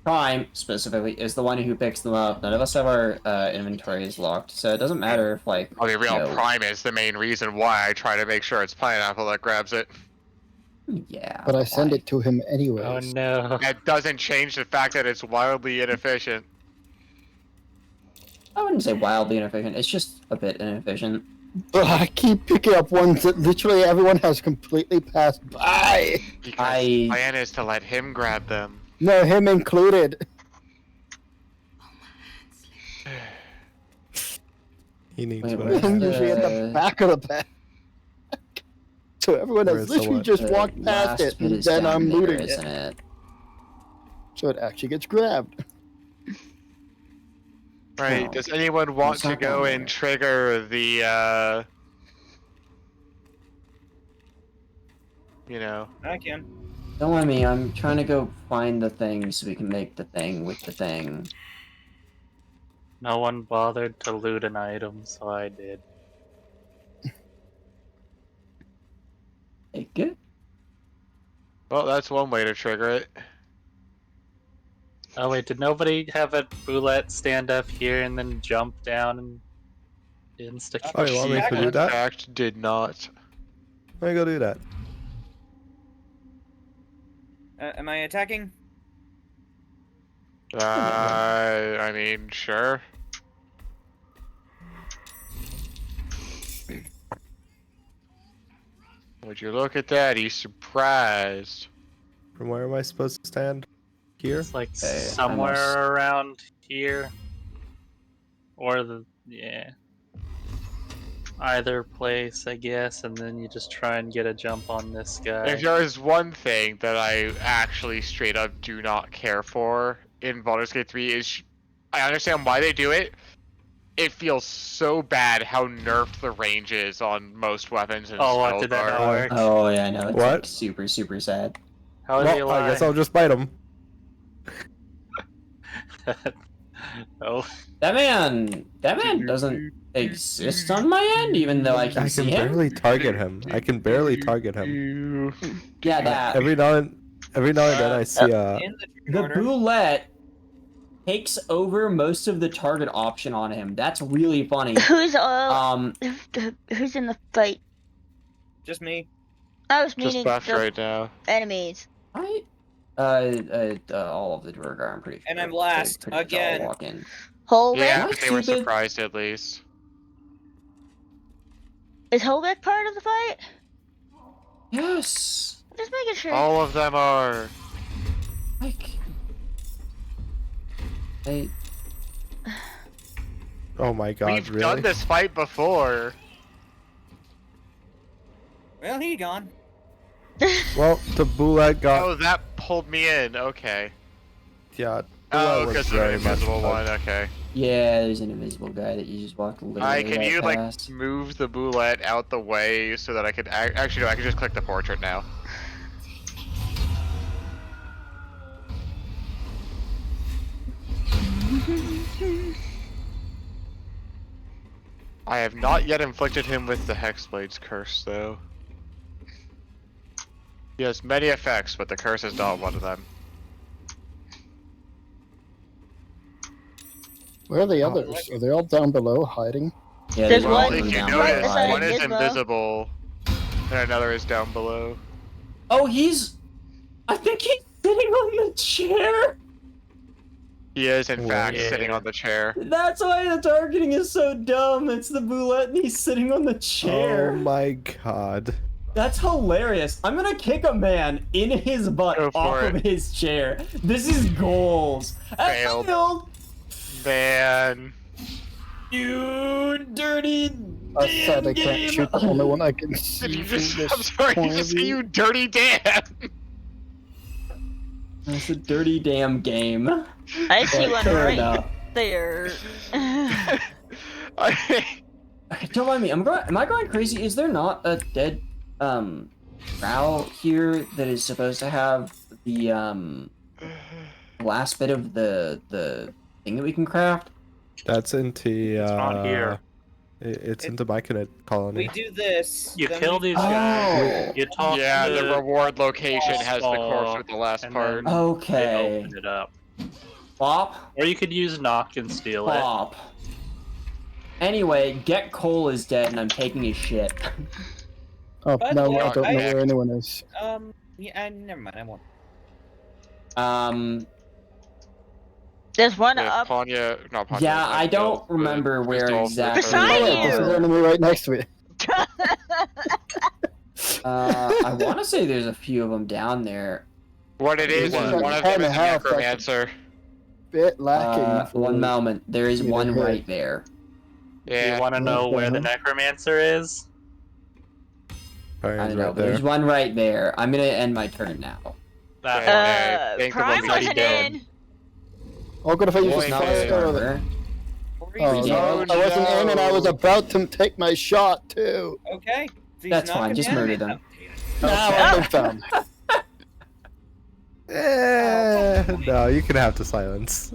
Prime specifically is the one who picks them up, none of us have our inventories locked, so it doesn't matter if like. I'll be real, you know, Prime is the main reason why I try to make sure it's Pineapple that grabs it. Yeah. But I send like- it to him anyways. Oh no. That doesn't change the fact that it's wildly inefficient. I wouldn't say wildly inefficient. It's just a bit inefficient. But I keep picking up ones that literally everyone has completely passed by. Because I- plan is to let him grab them. No, him included. He needs Wait, whatever. where's I'm usually at the back of the pack. So everyone Where's has the literally what? just The walked past last it, bit and is then down I'm there, looting it. isn't it? So it actually gets grabbed. Right, No, does anyone want it's to not go down and there. trigger the, I can. Don't mind me. I'm trying to go find the thing so we can make the thing with the thing. No one bothered to loot an item, so I did. Take it. well, that's one way to trigger it. Oh wait, did nobody have a roulette stand up here and then jump down and insta Oh, you want me to do that? Fact did not. Let me go do that. Am I attacking? I mean, sure. Would you look at that? He's surprised. From where am I supposed to stand? Here? It's like Hey, somewhere around here. Or yeah. Either place, I guess, and then you just try and get a jump on this guy. If there is one thing that I actually straight up do not care for in Baldur's Gate 3 is, I understand why they do it. It feels so bad how nerfed the range is on most weapons in Oh, what, did that not work? Oh yeah, no, it's What? like super, super sad. How are they Well, I guess alive? I'll just bite him. Oh, That man doesn't exist on my end, even though I can I see can him. barely target him. I can barely target him. Yeah, that Every now and then I see In the turn the order. boulette takes over most of the target option on him. That's really funny. Who's who's in the fight? Just me. I was Just meaning left the right now. enemies. Right? All of the Dwargar, I'm pretty sure. And I'm last, pretty much all again. walk in. Holbeck? Yeah, Am I but they were stupid? surprised at least. Is Holbeck part of the fight? Yes. Just making sure. All of them are. Like, they. Oh my god, We've really? done this fight before. Well, he gone. Well, the bullet got Oh, that pulled me in. Okay. yeah. Oh, bullet was because of the very much invisible bugged. one. Okay. Yeah, there's an invisible guy that you just walked literally Can right you past. like move the boulette out the way so that I could actually no, I could just click the portrait now. I have not yet inflicted him with the Hexblade's curse, though. He has many effects, but the curse is not one of them. Where are the others? Are they all down below hiding? Yeah, There's there's Well, one if you down right notice, beside one is Gizmo. invisible, and another is down below. Oh, I think he's sitting on the chair. He is, in fact, Yeah. sitting on the chair. That's why the targeting is so dumb. It's the boulette and he's sitting on the chair. Oh my god. That's hilarious. I'm gonna kick a man in his butt Go for off it. of his chair. This is goals. I Failed. failed. Man. You dirty I said I damn can't game. shoot the only one I can see. Did you from just? this I'm sorry. point You of just say view. you dirty damn. It's a dirty damn game. I see one Fair right enough. there. Okay, don't mind me. Am I going crazy? Is there not a dead drow here that is supposed to have the last bit of the thing that we can craft? That's into It's not here. It's into my colony. We do this. You then kill we- these guys. Oh. You talk Yeah, to the reward location has the corpse Ball, with the last and part. then Okay. they open it up. Plop. Or you could use knock and steal it. Plop. Anyway, Get Cole is dead and I'm taking his shit. Oh, By the no, way, I don't know I- where anyone is. Yeah, never mind. I won't. There's one Yeah, up. Panya, not Panya. Yeah, I don't Crystal, remember but where Crystal, exactly. Beside Oh, you. there's an enemy right next to me. I want to say there's a few of them down there. What it is One one of and them a is a half, necromancer. Bit lacking. for One moment. There is me to one hit. right there. Do you Yeah. want to know where the necromancer is? Fire's I don't know, right but there's there. one right there. I'm gonna end my turn now. That Okay. Thank the Prime Lord wasn't dead. in. Oh, good if I use Boy, the Not Okay. fire arrow. armor. Oh, Yeah. no, I wasn't in and I was no. about to take my shot too. Okay. He's That's not fine, just contaminated. murder them. Now I've been found. No, you can have the silence.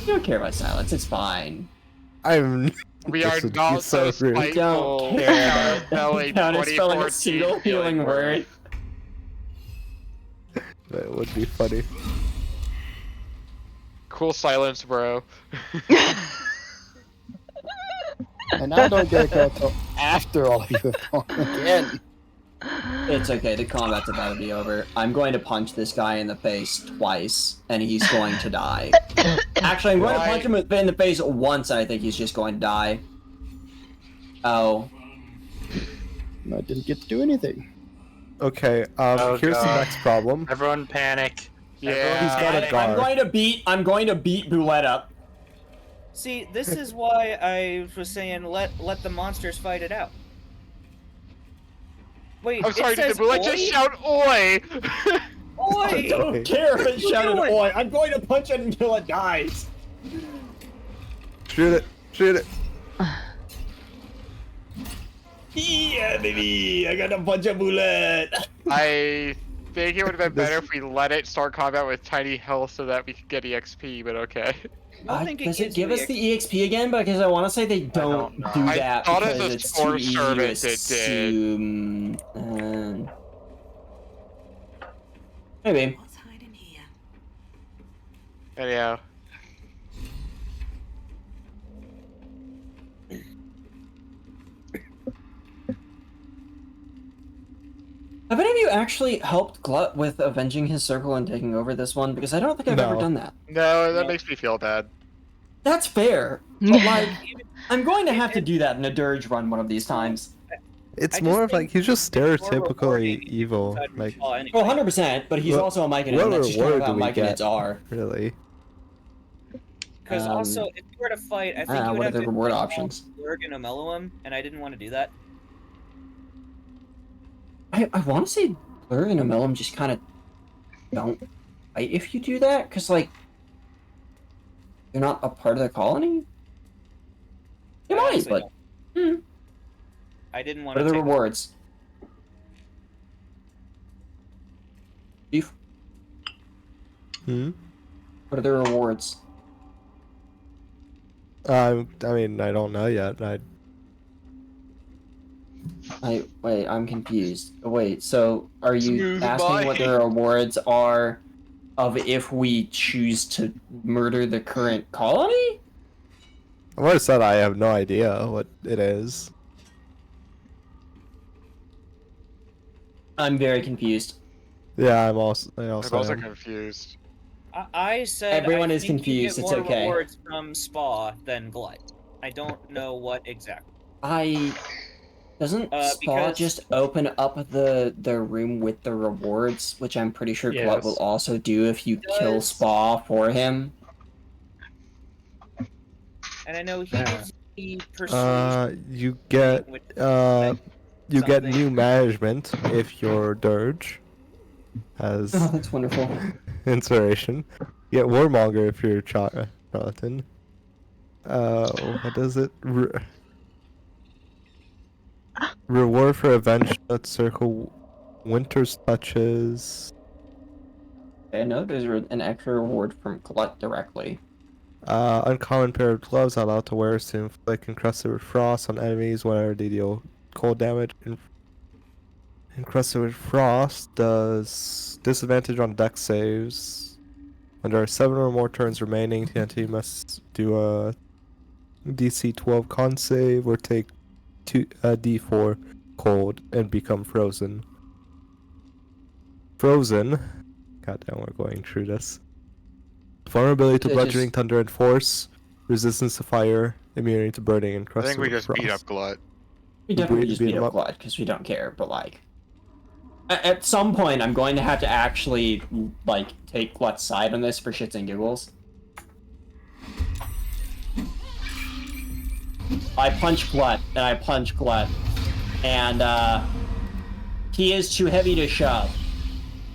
You don't care about silence. It's fine. I'm. We This are would be not so so rude. spiteful. Don't care about Counterspelling counterspelling a 2014 single healing word. That would be funny. Cool silence, bro. And I don't get a call till after all of you have gone again. It's okay, the combat's about to be over. I'm going to punch this guy in the face twice, and he's going to die. Actually, I'm going to punch him in the face once, and I think he's just going to die. Oh. I didn't get to do anything. Okay, Oh, here's the God. next problem. Everyone panic. Yeah. He's got a guard. I'm going to beat Boulette up. See, this is why I was saying let the monsters fight it out. Wait, I'm sorry, it says did Bullet just oi? shout oi? I Oi! don't care if it shouted doing? oi. I'm going to punch it until it dies. Shoot it! Shoot it! Yeah, baby! I got a punch of Boulette. I think it would have been better if we let it start combat with tiny health so that we could get EXP, but okay. I don't think Does it gives give you us the EXP again? Because I want to say they don't know. do I that thought as because a it's too support easy to service it did. assume. Maybe. What's hiding here? Anyhow. Have any of you actually helped Glut with avenging his circle and taking over this one? Because I don't think I've ever No. done that. No, that makes me feel bad. That's fair. But like, I'm going to have to do that in a dirge run one of these times. It's I just more of think like he's just it's more stereotypically rewarding evil. inside of Like, Shaw anyway. Well, 100%, but he's What- also a Mike and what that's just kind of reward how do we Mike and get? Ids are. really? Because also, if you were to fight, I think you would what are have the to reward fight options? Blurg and Omeluum, and I didn't want to do that. I want to say Blur and Amelum just kind of don't fight if you do that, because, like, you're not a part of the colony? You I might, honestly but don't. I didn't want what are to the take rewards? Beef, Hmm. what are the rewards? I mean, I don't know yet. Wait, I'm confused. Wait, so are you Smooth asking what the mind. rewards are of if we choose to murder the current colony? I would have said I have no idea what it is. I'm very confused. Yeah, I also I'm also am. confused. I said Everyone I is think you confused, get it's more okay. rewards from Spa than Glut. I don't know what exactly. Doesn't Spa because- just open up the room with the rewards, which I'm pretty sure Glut will Yes. also do if you kill Does- Spa for him? And I know he Yeah. gives you persuasion. You get which- you get something. new management if your dirge has Oh, that's wonderful. inspiration. You get warmonger if you're charlatan. What does it? Reward for avenge that circle winter's touches. I know there's an extra reward from Glut directly. Uncommon pair of gloves allowed to wear to inflict encrusted with frost on enemies whenever they deal cold damage. Encrusted with frost does disadvantage on dex saves. When there are 7 or more turns remaining, the entity must do a DC 12 con save or take D4 cold and become frozen. Frozen. Goddamn, we're going through this. Vulnerability to It's bludgeoning, just- thunder, and force. Resistance to fire. Immunity to burning and I crusted think we with just beat frost. up Glut. We definitely beat just beat him up up. Glut because we don't care, but like at some point I'm going to have to actually like take Glut's side on this for shits and giggles. I punch Glut and he is too heavy to shove.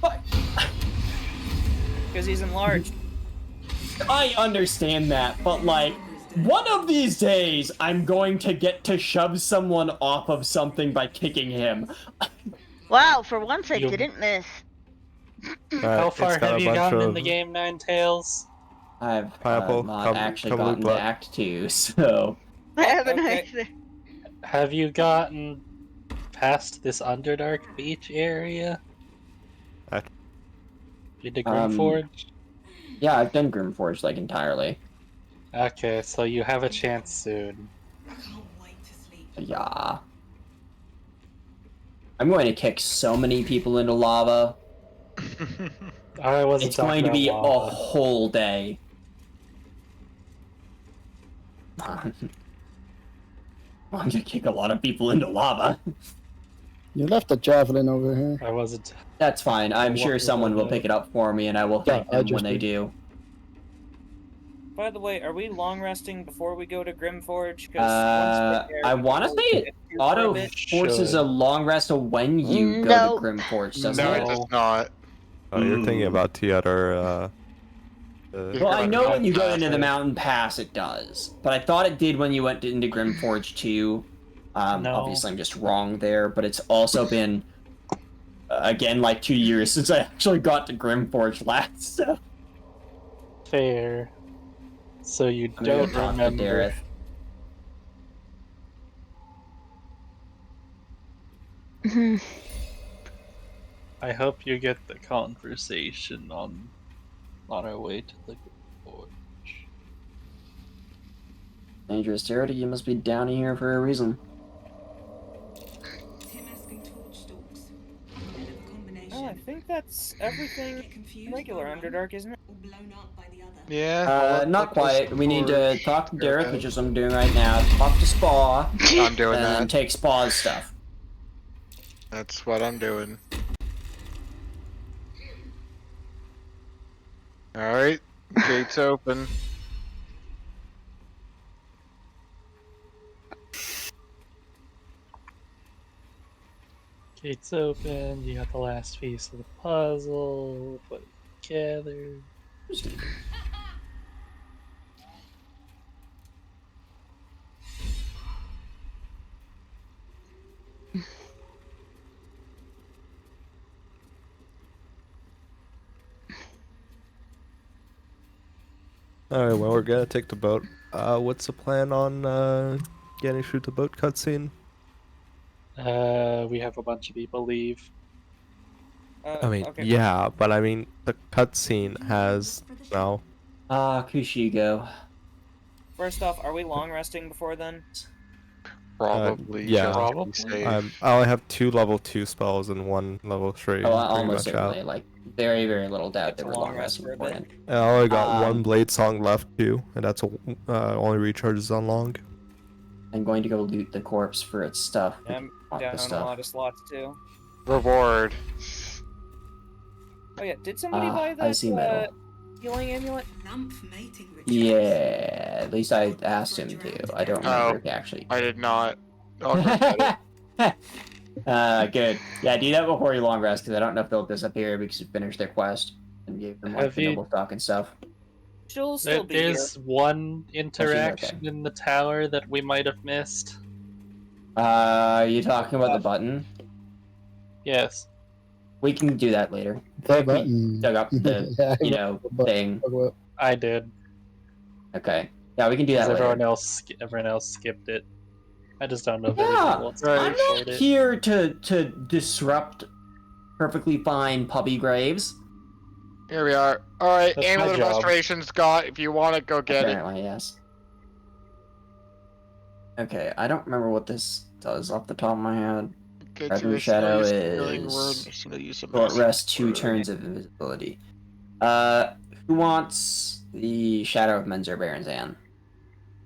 But Because he's enlarged. I understand that, but like one of these days I'm going to get to shove someone off of something by kicking him. Wow, for once I You- didn't miss. How far it's got have a you bunch gotten in of- the game, Ninetales? I've Pineapple, not actually come loot gotten to Glut. Act 2, so... I haven't okay. either. Have you gotten past this Underdark Beach area? I- You did Um, Grimforge? Yeah, I've done Grimforge, like, entirely. Okay, so you have a chance soon. I can't wait to sleep. Yeah. I'm going to kick so many people into lava. I wasn't It's talking going to about be a lava. whole day. I'm gonna kick a lot of people into lava. You left a javelin over here. I wasn't. That's fine. I'm sure someone will pick it up for me, and I will thank Yeah, I them when just they did. do. By the way, are we long resting before we go to Grimforge? Because I want to say it auto forces a long rest of when you go No. to Grimforge, doesn't No, it? it does not. Oh, you're thinking about Theater. Well, I know when you go into the mountain pass, it does, but I thought it did when you went into Grimforge too. No. Obviously, I'm just wrong there, but it's also been again like 2 years since I actually got to Grimforge last. So Fair. So you I'm gonna go don't talk to remember. Dareth. I hope you get the conversation on our way to the forge. Dangerous territory, you must be down here for a reason. Oh, I think that's everything regular Underdark, isn't it? Yeah. Not quite. We need to talk to Dareth, Okay. which is what I'm doing right now. Talk to Spa, I'm doing and then that. take Spa's stuff. That's what I'm doing. Alright, gates open. Gates open, you got the last piece of the puzzle, put it together. Alright, well, we're gonna take the boat. What's the plan on getting through the boat cutscene? We have a bunch of people leave. I mean, Okay. yeah, but I mean, the cutscene has now. Kushigo. First off, are we long resting before then? Probably. yeah. just to be safe. I only have 2 level 2 spells and 1 level 3. Oh, I'm pretty almost much out. certainly. Like, very, very little doubt Get that to we're long long rest resting for a bit. beforehand. And I only got 1 blade song left too, and that's only recharges on long. I'm going to go loot the corpse for its stuff. Yeah, I'm Want down the a stuff. lot of slots too. Reward. Oh yeah, did somebody buy I see metal. that healing amulet? Yeah, at least I asked him to. I don't remember if he actually. I did not. I'll go get it. Good. Yeah, do that before you long rest, because I don't know if they'll disappear because you finished their quest and gave them like Have the you- noble stock and stuff. She'll still be here. There's one interaction okay. in the tower that we might have missed. You talking about the button? Yes. We can do that later. The We button. dug up the, Yeah, I you know know, the button. thing. I did. Okay. Yeah, we can do Because that later. everyone else skipped it. I just don't know if Yeah, everybody wants to I'm record not it. here to disrupt perfectly fine puppy graves. Here we are. Alright, That's my Amulet of job. Restoration, Scott. If you want it, go get it. Apparently, yes. Okay, I don't remember what this does off the top of my head. Get Breath you in the a Shadow healing word. is I'm just gonna use some short medicine. rest, 2 turns of invisibility. Who wants the Shadow of Menzer Baronzan?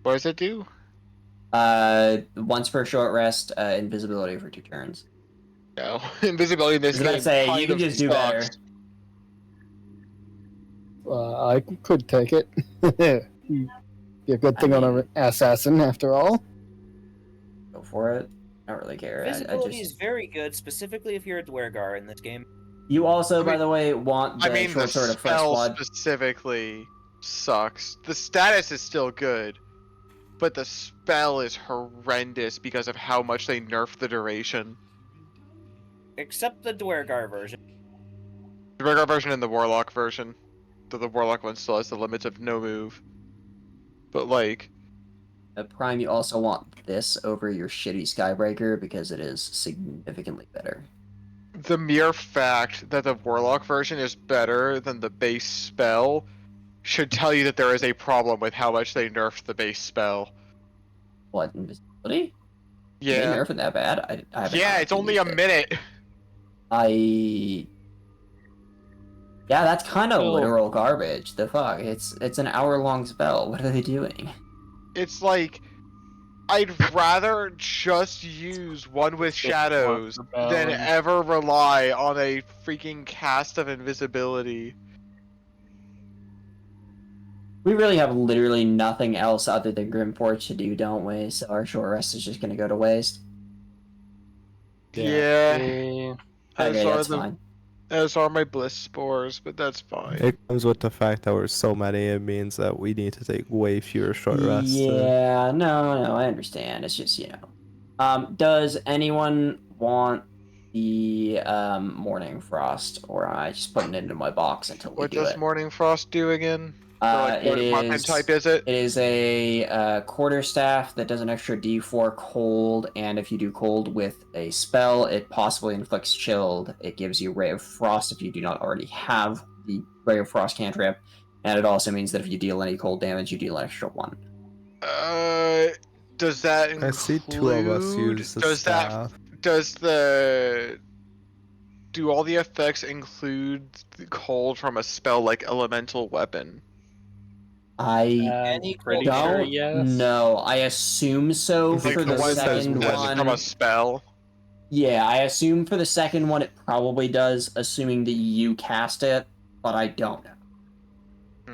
What does it do? Once per short rest, invisibility for 2 turns. No. Invisibility in this I was gonna game say, kind you can of just do better. sucks. I could take it. Be a good thing on an assassin, after all. Go for it. I don't really care. I Visibility just... is very good, specifically if you're a Dwergar in this game. You also, by the way, want the the short sword of fresh spell blood. specifically sucks. The status is still good, but the spell is horrendous because of how much they nerfed the duration. Except the Dwergar version. The regular version and the Warlock version. Though the Warlock one still has the limits of no move. But like... Prime, you also want this over your shitty Skybreaker because it is significantly better. The mere fact that the Warlock version is better than the base spell should tell you that there is a problem with how much they nerfed the base spell. What, invisibility? They Yeah. nerf it that bad? I haven't Yeah, it's only a used it. minute. Yeah, that's kind of Well- literal garbage. The fuck? It's an hour-long spell. What are they doing? It's like, I'd rather just use one with shadows for than balance. ever rely on a freaking cast of invisibility. We really have literally nothing else other than Grimforge to do, don't we? So our short rest is just gonna go to waste. Yeah. As Okay, are that's the fine. as are my bliss spores, but that's fine. It comes with the fact that we're so many. It means that we need to take way fewer short rests. Yeah, no, I understand. It's just, does anyone want the morning frost, or I just putting it into my box until we What do does it? Morning Frost do again? Or like, It what weapon is type is it? It is a quarterstaff that does an extra D4 cold, and if you do cold with a spell, it possibly inflicts chilled. It gives you Ray of Frost if you do not already have the Ray of Frost cantrip, and it also means that if you deal any cold damage, you deal an extra 1. Does that include? I see 2 of us use the does staff. do all the effects include the cold from a spell like elemental weapon? I Any pretty cold sure don't yes. know. I assume so Like for Like the the one second that's one. from a spell? Yeah, I assume for the second one it probably does, assuming that you cast it, but I don't know.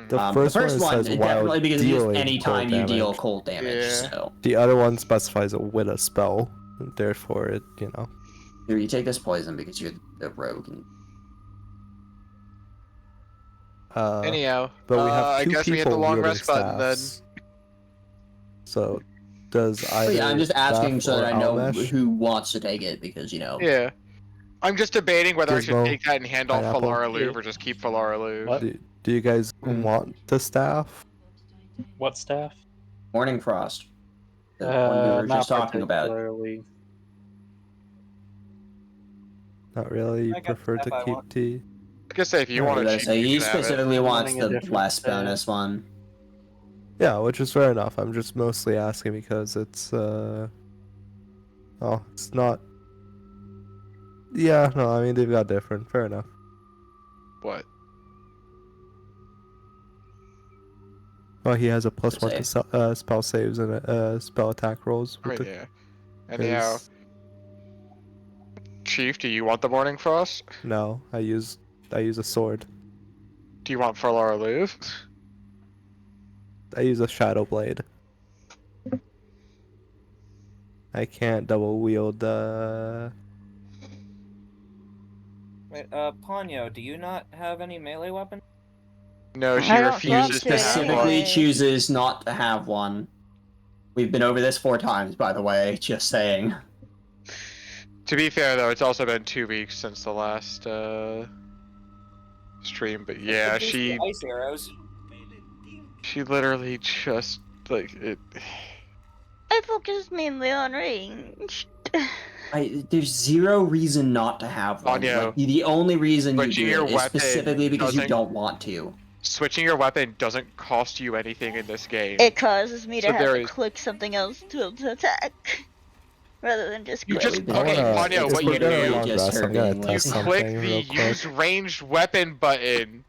The Hmm. first, the first one one says while definitely because it's dealing anytime cold you deal damage. cold damage. Yeah. So The other one specifies it with a spell, therefore it, here, you take this poison because you're the rogue. And... Anyhow, but we have I 2 guess we hit the people long wielding rest button then. staffs. So, does But either yeah, I'm just asking Staff so that or I know Owlmesh- who wants to take it because Yeah. I'm just debating whether I should Gizmo, take that and hand off Pineapple. Falara Louvre or just keep Falara Louvre. What? Do you guys want the staff? What staff? Morning Frost, the one we were Not just talking about. particularly. Not really. You I got prefer the to staff I keep want. T. Like I say, if you I was want gonna to say cheat, he you can have it. specifically wants Wanting a the different bless staff. bonus one. Yeah, which is fair enough. I'm just mostly asking because it's it's not. Yeah, no, I mean they've got different. Fair enough. What? Well, he has a +1 to Save. spell saves and spell attack rolls. I With mean, the, yeah. Anyhow, his- Chief, do you want the Morning Frost? No, I use a sword. Do you want Falara Louvre? I use a shadow blade. I can't double wield. Wait, Ponyo, do you not have any melee weapon? No, she I don't He want refuses to to have specifically one. chooses not to have one. We've been over this 4 times, by the way. Just saying. To be fair, though, it's also been 2 weeks since the last stream, but yeah, Just the ice arrows. she literally just like it. I focus mainly on range. There's zero reason not to have one. Ponyo, Like, the only reason you switching do your it is weapon specifically because you doesn't- don't want to. Switching your weapon doesn't cost you anything in this game. It causes me to So have there to is- click something else to attack. Rather than just You click. just we've been okay, over this. Ponyo. It's What you literally do? long just rest, her I'm gonna being test lazy. something Click the real quick. use ranged weapon button,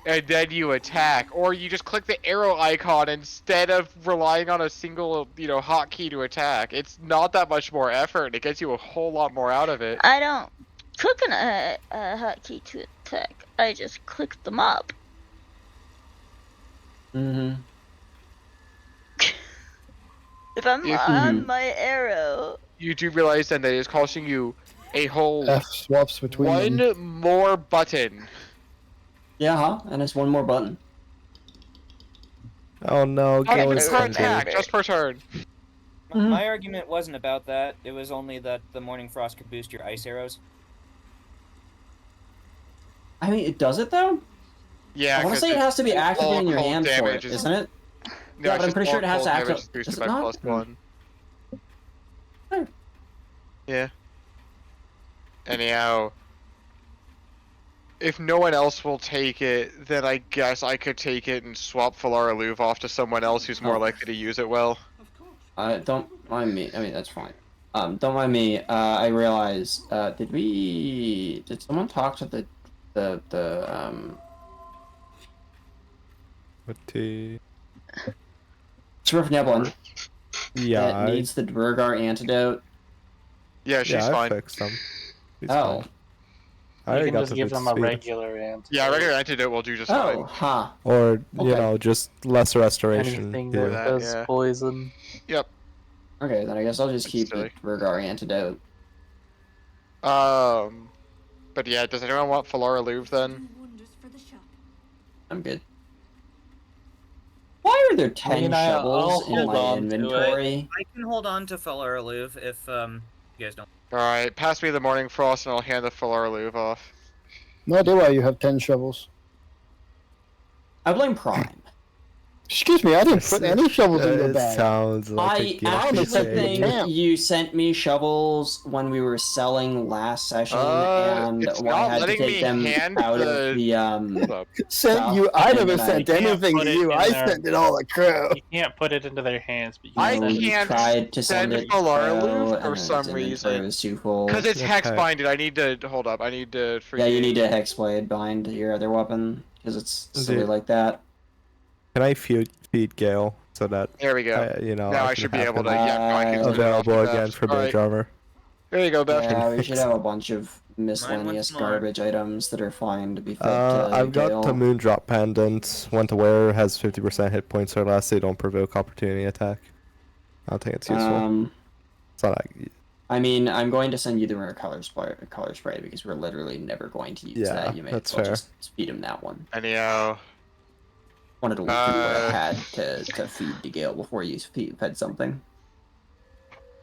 and then you attack, or you just click the arrow icon instead of relying on a single, hotkey to attack. It's not that much more effort, and it gets you a whole lot more out of it. I don't click on a hotkey to attack. I just click them up. Mm-hmm. If I'm If- on my arrow, You do realize then that it's costing you a whole F swaps between one them. more button. Yeah, huh? And it's one more button. Oh no, Not Gil even is per ending. attack, just per turn. My argument wasn't about that. It was only that the Morning Frost could boost your ice arrows. I mean, it does it though? Yeah, I want to 'cause say it has to be all actively in your cold hand for damage it, is- isn't it? No, Yeah, it's but I'm just pretty all sure it has cold to damage active- is boosted does it by not? +1. Hmm. Yeah. Anyhow, if no one else will take it, then I guess I could take it and swap Falara Louvre off to someone else who's more Oh. likely to use it well. Don't mind me. I mean, that's fine. Don't mind me. I realize. Did someone talk to the What the? Swift Neblin Yeah, that needs the Durgar antidote? Yeah, she's I fine. fixed them. He's Oh. fine. I You already can got just the give fixed them a speed. regular antidote. Yeah, regular antidote will do just Oh, fine. huh. Or you Okay. know, just less restoration. Anything heal. that does yeah. poison. Yep. Okay, then I guess I'll just That's keep silly. the Durgar antidote. But yeah, does anyone want Falara Louvre then? Do wonders for the shop. I'm good. Why are there 10 I'll shovels in hold my on to it. inventory? I can hold on to Feller Louvre if you guys don't. Alright, pass me the Morning Frost and I'll hand the Falara Louvre off. No idea why you have 10 shovels. I blame Prime. Excuse me, I didn't put any shovels in your It bag. sounds like a I guilty actually saying. think you sent me shovels when we were selling last session, and It's well, I not had to letting take me them hand out of the Hold up. Sent you. stuff, I and never then sent You can't anything put to it you. in I their- sent it all to Crow. You can't put it into their hands, but you I can No, send we can't tried to send send it Falara to Louvre and for then some its inventory reason. was too full. Because it's hex Okay. binded, I need to hold up. I need to Yeah, you need freaking- to hexblade bind your other weapon because it's silly Dude. like that. Can I feed Gale so that There we go. you know Now I can should be have able him to. Yeah, no, I can send it off to available Beth. again for mage Alright, armor? there you go, Beth. Yeah, we should Thanks. have a bunch of miscellaneous more. garbage items that are fine to be fed to I've got the Gale. Moondrop Pendant. One to wear, has 50% hit points or less. They don't provoke opportunity attack. I don't think it's useful. It's not like, I mean, I'm going to send you the rare color spray because we're literally never going to use Yeah, that. You may that's as well fair. just feed him that one. Anyhow, Wanted to look through what I had to feed to Gale before you fed something.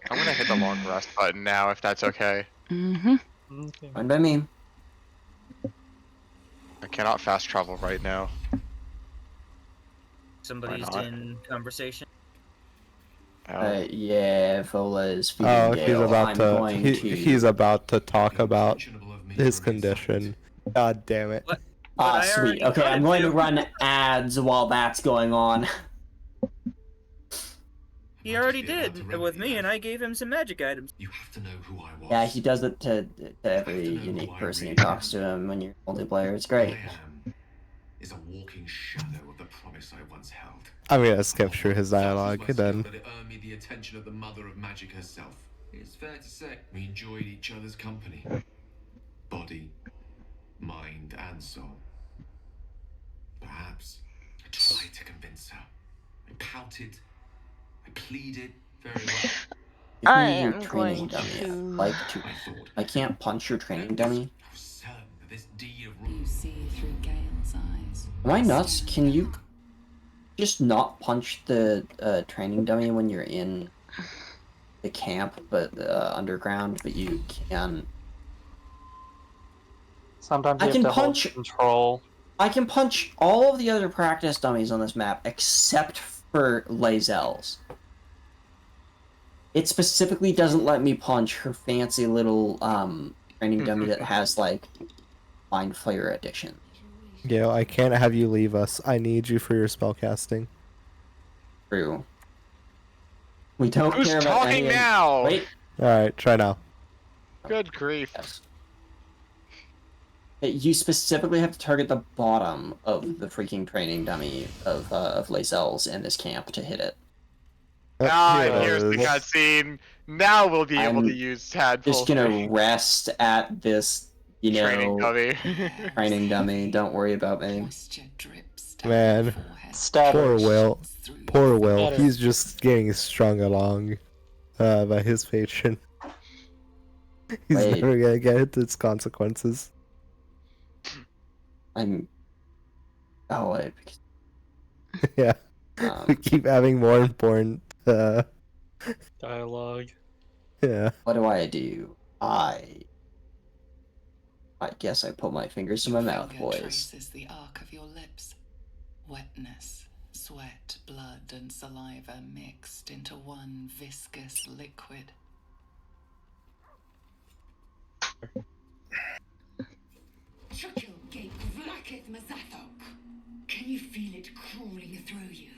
I'm gonna hit the long rest button now if that's okay. Mm-hmm. Okay. Fine by me. I cannot fast travel right now. Somebody's not? in conversation. Yeah, Vola is feeding Oh, Gale. he's about I'm to. going to. He's about to talk about his condition. God damn it. What? Ah, I sweet. already Okay, I'm going to wanted run ads while that's going on. He already did with me, and I gave him some magic items. You have to know who I was. Yeah, he does it to every unique person who talks to him when you're multiplayer. It's great. I am is a walking shadow of the promise I once held. I'm gonna skip through his dialogue Such was my then. skill that it earned me the attention of the mother of magic herself. It's fair to say we enjoyed each other's company. Body, mind, and soul. Perhaps I tried to convince her. I pouted. I pleaded very well. Give I me your am training going dummy. to- I'd like to. I thought. I can't punch your training dummy. I was certain that this deed of You see through Gale's eyes. Am I nuts? Can you just not punch the training dummy when you're in the camp, but underground? But you can. Sometimes I you have can to punch- hold control. I can punch all of the other practice dummies on this map except for Lazelle's. It specifically doesn't let me punch her fancy little training dummy that has like Mind Flayer addiction. Gale, I can't have you leave us. I need you for your spellcasting. True. We don't Who's care about talking any of- now? Wait. Alright, try now. Good grief. Yes. You specifically have to target the bottom of the freaking training dummy of Lazelle's in this camp to hit it. Ah, Here it here's the is. cutscene. Now we'll be able I'm to use tadpole. Just gonna rest at this, you know, training dummy. training dummy. Don't worry about me. Moisture drips down Man. your forehead, Status. Poor Will. through your Poor Will. Better. He's just getting strung along by his patron. He's Wait. never gonna get its consequences. I'm. Oh wait. Yeah. We Um, keep having more important Dialogue. yeah. what do? I guess I put my fingers to my Your mouth, finger boys. traces the arc of your lips. Wetness, sweat, blood, and saliva mixed into one viscous liquid. Shut your gate, Vlaakith Mazathok. Can you feel it crawling through you?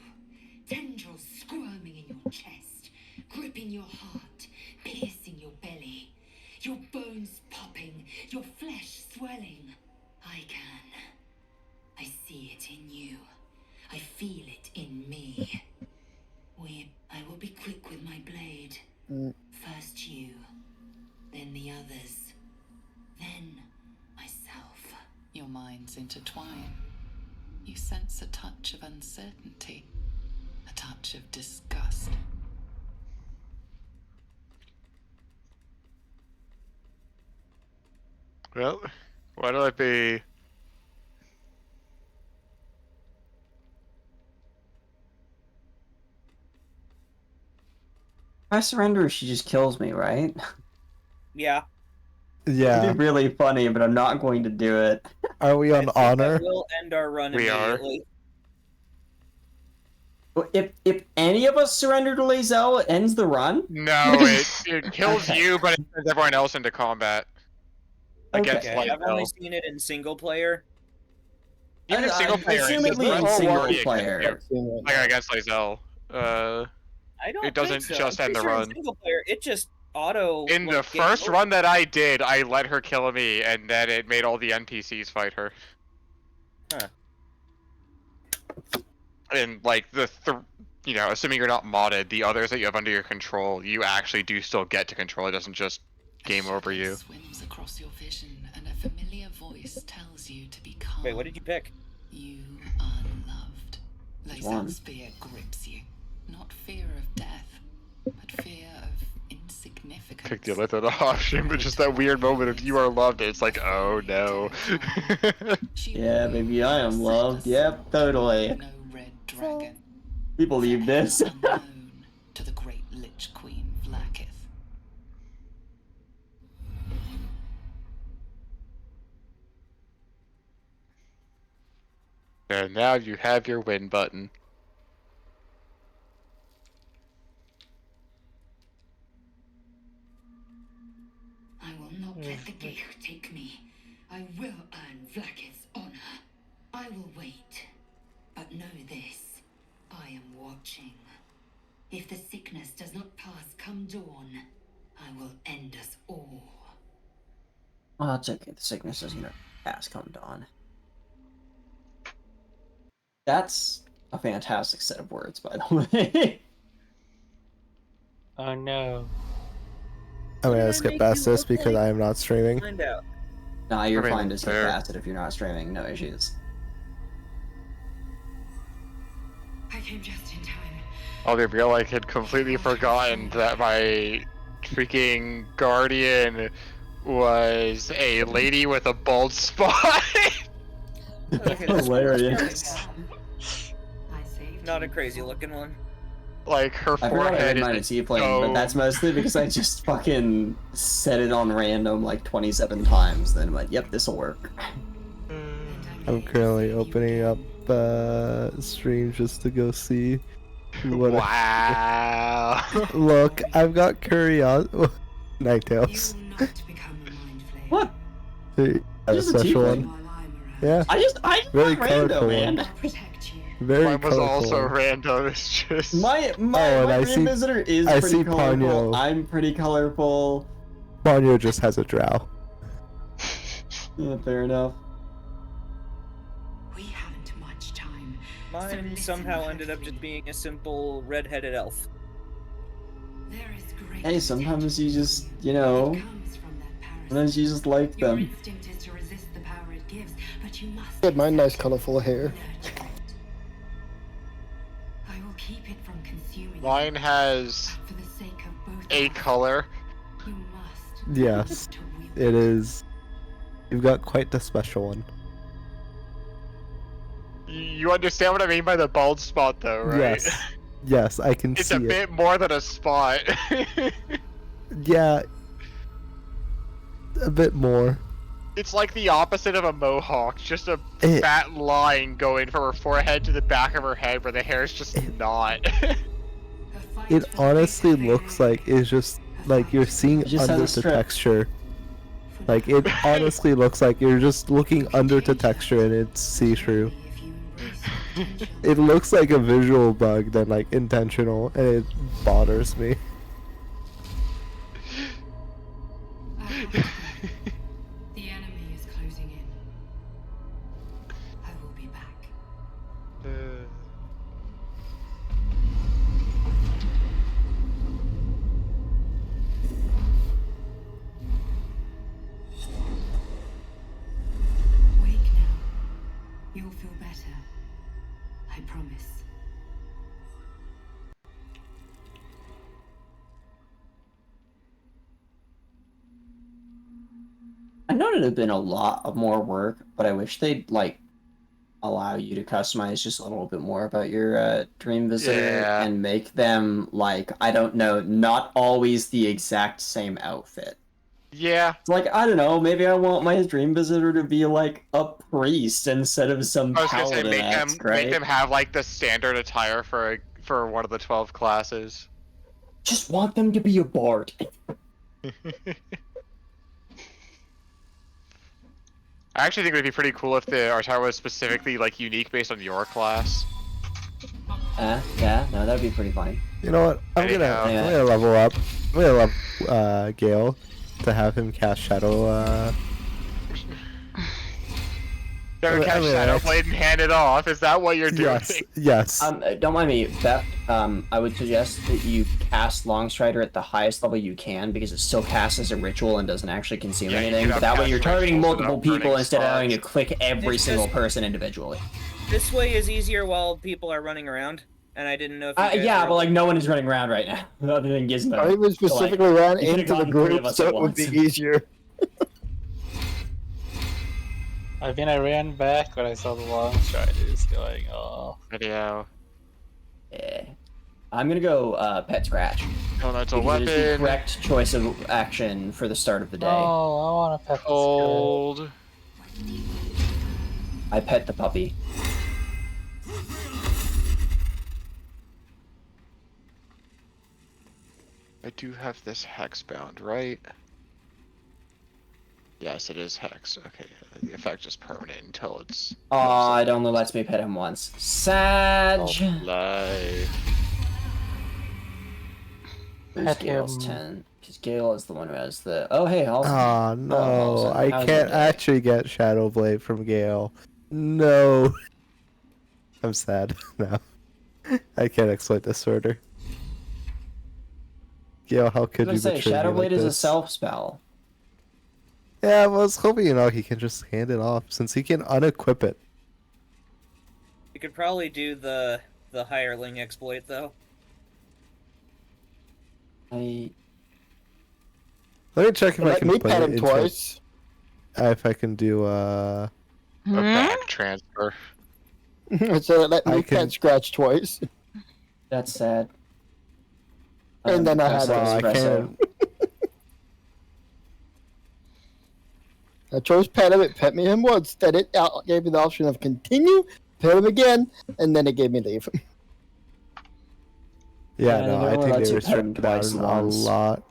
Tendrils squirming in your chest, gripping your heart, piercing your bones popping, your flesh swelling. I can. I see it in you. I feel it in me. I will be quick with my blade. First you, then the others, then myself. Your minds intertwine. You sense a touch of uncertainty, a touch of disgust. Well, why do I be... If I surrender, she just kills me, right? Yeah. Yeah. It'd be really funny, but I'm not going to do it. Are we on I think honor? that will end our run We are. immediately. If any of us surrender to Lae'zel, it ends the run? No, it kills Okay. you, but it sends everyone else into combat. Against Okay. Okay, I've only Lae'zel. seen it in single player. Even in single player, it assumedly does in not single work player. like against Lae'zel. I don't It doesn't think so. just I'm end the pretty sure run. In single player, it just auto. In the like, game first over. run that I did, I let her kill me, and then it made all the NPCs fight her. Huh. And like you know, assuming you're not modded, the others that you have under your control, you actually do still get to control. It doesn't just game over you. Swims across your vision, and a familiar voice tells you to be calm. Wait, what did you pick? You are loved. One. Lae'zel's fear grips you. Not fear of death, but fear of insignificance. Pick the other option, but just that weird moment of you are loved. It's like, oh no. Yeah, baby, I am loved. Yep, totally. No red dragon. We believe this. Unknown to the great Lich Queen Vlaakith. And now you have your win button. I will not let the Geich take me. I will earn Vlaakith's honor. I will wait. But know this. I am watching. If the sickness does not pass come dawn, I will end us all. Oh, it's okay. The sickness doesn't pass come dawn. That's a fantastic set of words, by the way. Oh no. I'm gonna Did I skip make past you this look because like- I am not streaming. Find out. Nah, you're I mean, fine to skip fair. past it if you're not streaming. No issues. I came just in time. I'll be real, I had completely forgotten that my freaking guardian was a lady with a bald spot. Okay, this Hilarious. I saved Not a you. crazy looking one. Like her I forgot I forehead had mine at is Seaplane, so... but that's mostly because I just fucking set it on random like 27 times. Then I'm like, yep, this'll work. I'm currently opening up stream just to go see what. Wow. Look, I've got curiosity. You Ninetales. will not become a mind flayer. What? Hey, a Just a special tiefling. one. While I'm around. Yeah, I just Very went random, colorful man. I'll protect you. very Mine was colorful. also random, it's just... My Oh, and my I Dream see- Visitor is I pretty see colorful. Ponyo. I'm pretty colorful. Ponyo just has a drow. Yeah, fair enough. We haven't much time. So Mine listen somehow ended up carefully. just being a simple red-headed elf. There is great Hey, sometimes potential you just, in you know, It comes from that parasite. sometimes you just like Your them. instinct is to resist the power it gives, but you must. Get my nice accept colorful hair. nurture it. I will keep it from consuming. Mine you, has but for the sake of both a of us, color. You must. Yes, to wield it is. You've got quite the special one. You understand what I mean by the bald spot though, right? Yes, yes, I can It's see a it. bit more than a spot. Yeah, a bit more. It's like the opposite of a mohawk, just a It- fat line going from her forehead to the back of her head where the hair's just not. a fight It for the honestly greater looks good. like it's just like you're seeing It just has under a the strip. texture. For Like now, it honestly looks like you're just looking under the texture and it's see-through. if you embrace your potential. It looks like a visual bug than like intentional, and it bothers me. I You'll feel better. I promise. I know it'd have been a lot of more work, but I wish they'd like allow you to customize just a little bit more about your dream visitor Yeah. and make them like, I don't know, not always the exact same outfit. Yeah. It's like, I don't know, maybe I want my dream visitor to be like a priest instead of some I was gonna say paladin make them have like the standard attire for one of the 12 classes. Just want them to be a bard. I actually think it would be pretty cool if the attire was specifically like unique based on your class. Yeah, no, that'd be pretty funny. You know what? I'm gonna level up. I'm gonna level Gale to have him cast Shadow. Never catch Shadowblade and hand it off. Is that what you're doing? Yes. Don't mind me, Beth. I would suggest that you cast Longstrider at the highest level you can because it still casts as a ritual and doesn't actually consume anything. But that way you're targeting multiple people instead of having to click every single person individually. This way is easier while people are running around, and I didn't know if you guys Yeah, were... but like no one is running around right now, other than Gizmo. I even specifically ran into the group so it would be easier. I mean, I ran back when I saw the long striders going off. Video. Yeah. I'm gonna go Pet Scratch. Oh, that's a because it is the weapon. correct choice of action for the start of the day. Oh, I want to pet Hold. I pet the puppy. I do have this hex bound, right? Yes, it is hex. Okay, the effect is permanent until it's. Aw, it only lets me pet him once. Sag! Life. Who's Gale's 10? Because Gale is the one who has the... Oh, hey, Halsey. Oh no, Halsey, I how's can't your day? actually get Shadowblade from Gale. No. I'm sad now. I can't exploit this order. Gale, how could I you was gonna say, betray me Shadowblade like is a this? self-spell. Yeah, I was hoping, he can just hand it off, since he can unequip it. You could probably do the hireling exploit, though. Let me check if I Let can me put pet it him into... twice. If I can do, A back transfer. So let me I can- pet Scratch twice. That's sad. And then I had Well, I espresso. can't... I chose pet him, it pet me him once. Then it gave me the option of continue, pet him again, and then it gave me leave. Yeah, Yeah, no, they I only think let they you pet him restricted twice out a once. lot.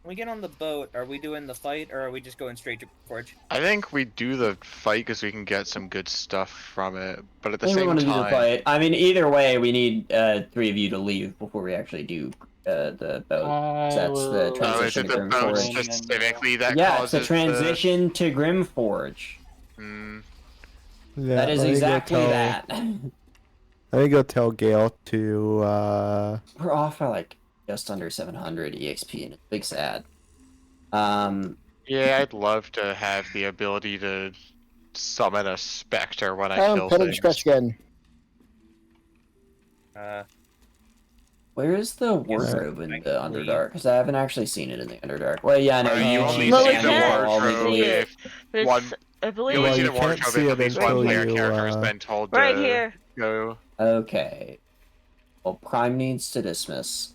When we get on the boat, are we doing the fight, or are we just going straight to Forge? I think we do the fight because we can get some good stuff from it, but at the I think we same want to do the time, fight. I mean, either way, we need 3 of you to leave before we actually do the boat. I That's will... the is transition it to the boat Grimforge. specifically that Yeah, it's causes the transition to Grimforge. Hmm. Yeah, That is let me go exactly tell- that. Let me go tell Gale to, We're off by like just under 700 EXP, and it's big sad. Yeah, I'd love to have the ability to summon a specter when I kill Pet him things. Scratch again. Where is the wardrobe in the Underdark? Because I haven't actually seen it in the Underdark. Well, yeah, I know You you only cheat Well, see we and the can't all wardrobe legally. if It's, one. I You believe only Well, see you the can't wardrobe see if it at least until one player you, character has been told to right here. go. Okay. Well, Prime needs to dismiss.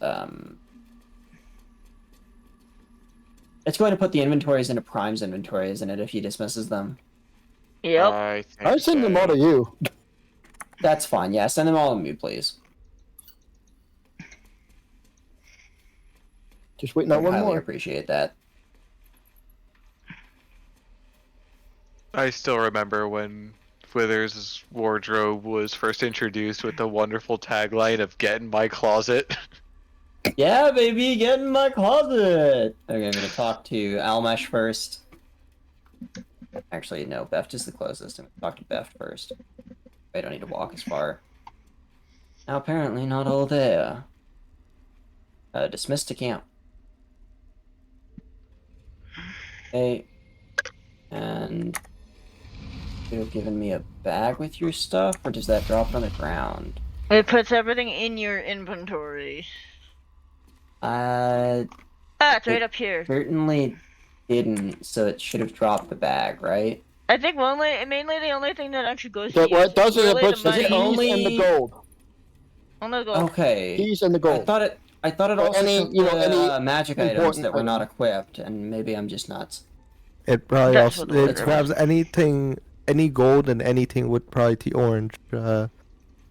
It's going to put the inventories into Prime's inventory, isn't it, if he dismisses them? Yep. I think I send them all to you. That's fine. Yeah, send them all to me, please. Just waiting I on one highly more. appreciate that. I still remember when Withers' wardrobe was first introduced with the wonderful tagline of "Get in my closet." Yeah, baby, get in my closet! Okay, I'm gonna talk to Almesh first. Actually, no, Beft is the closest. I'm gonna talk to Beft first. I don't need to walk as far. Now, apparently, not all there. Dismissed to camp. Okay. And you have given me a bag with your stuff, or does that drop it on the ground? It puts everything in your inventory. It's right It up here. certainly didn't, so it should have dropped the bag, right? I think mainly the only thing that actually goes to Okay, you what is it does is it really the puts the money. keys and the only- gold. Only the gold. Okay. Keys and the I gold. thought it Or also any, took you know, the any magic items important that were not item. equipped, and maybe I'm just nuts. It probably That's also what the it order grabs was. anything, any gold and anything with probably the orange. The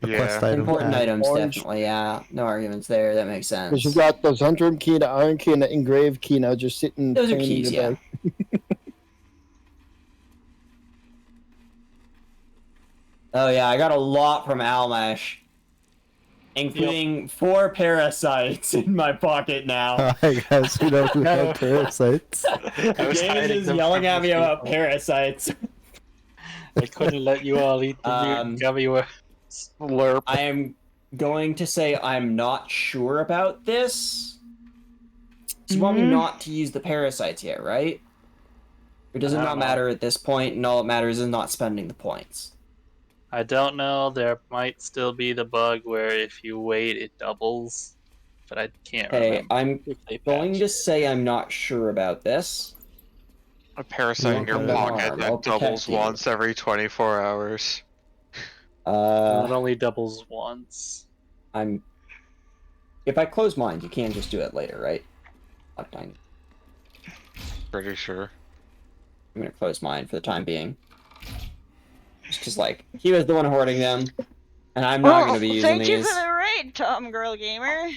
quest Yeah. item Important tag. items, Orange. definitely, yeah. No arguments there, that makes Because sense. you've got the Zentrum key, the Iron key, and the Engraved key now just sitting Those are plain in keys, your yeah. bag. Oh yeah, I got a lot from Almash. Including 4 parasites in my pocket now. I guess you know who had parasites. James is yelling at me about parasites. I couldn't let you all eat the mutant gummy worms. Slurp. I am going to say I'm not sure about this. So you want me not to use the parasites yet, right? Or does it I not don't know. matter at this point, and all that matters is not spending the points? I don't know. There might still be the bug where if you wait, it doubles, but I can't Okay, remember. I'm if they going patched to it. say I'm not sure about this. A parasite in your Don't pocket alarm, I'll that protect doubles you. once every 24 hours. It only doubles once. If I close mine, you can just do it later, right? Lockdown. Pretty sure. I'm gonna close mine for the time being. Just because, like, he was the one hoarding them, and I'm not gonna be using Thank these. you for the raid, Tom Girl Gamer.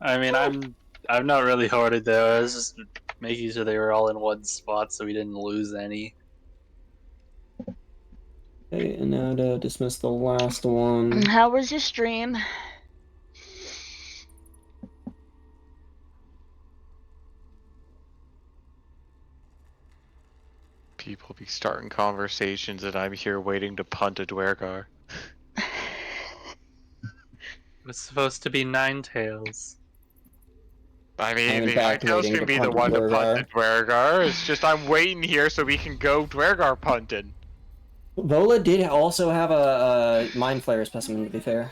I mean, I'm not really hoarded though. I was just making sure they were all in one spot so we didn't lose any. Okay, and now to dismiss the last one. How was your stream? People be starting conversations and I'm here waiting to punt a Dwergar. It was supposed to be Nine Tails. I mean, in the fact Ninetales waiting can to be the punt a one to punt Dwergar. the Dwergar. It's just I'm waiting here so we can go Dwergar punting. Vola did also have a Mind Flayer specimen, to be fair.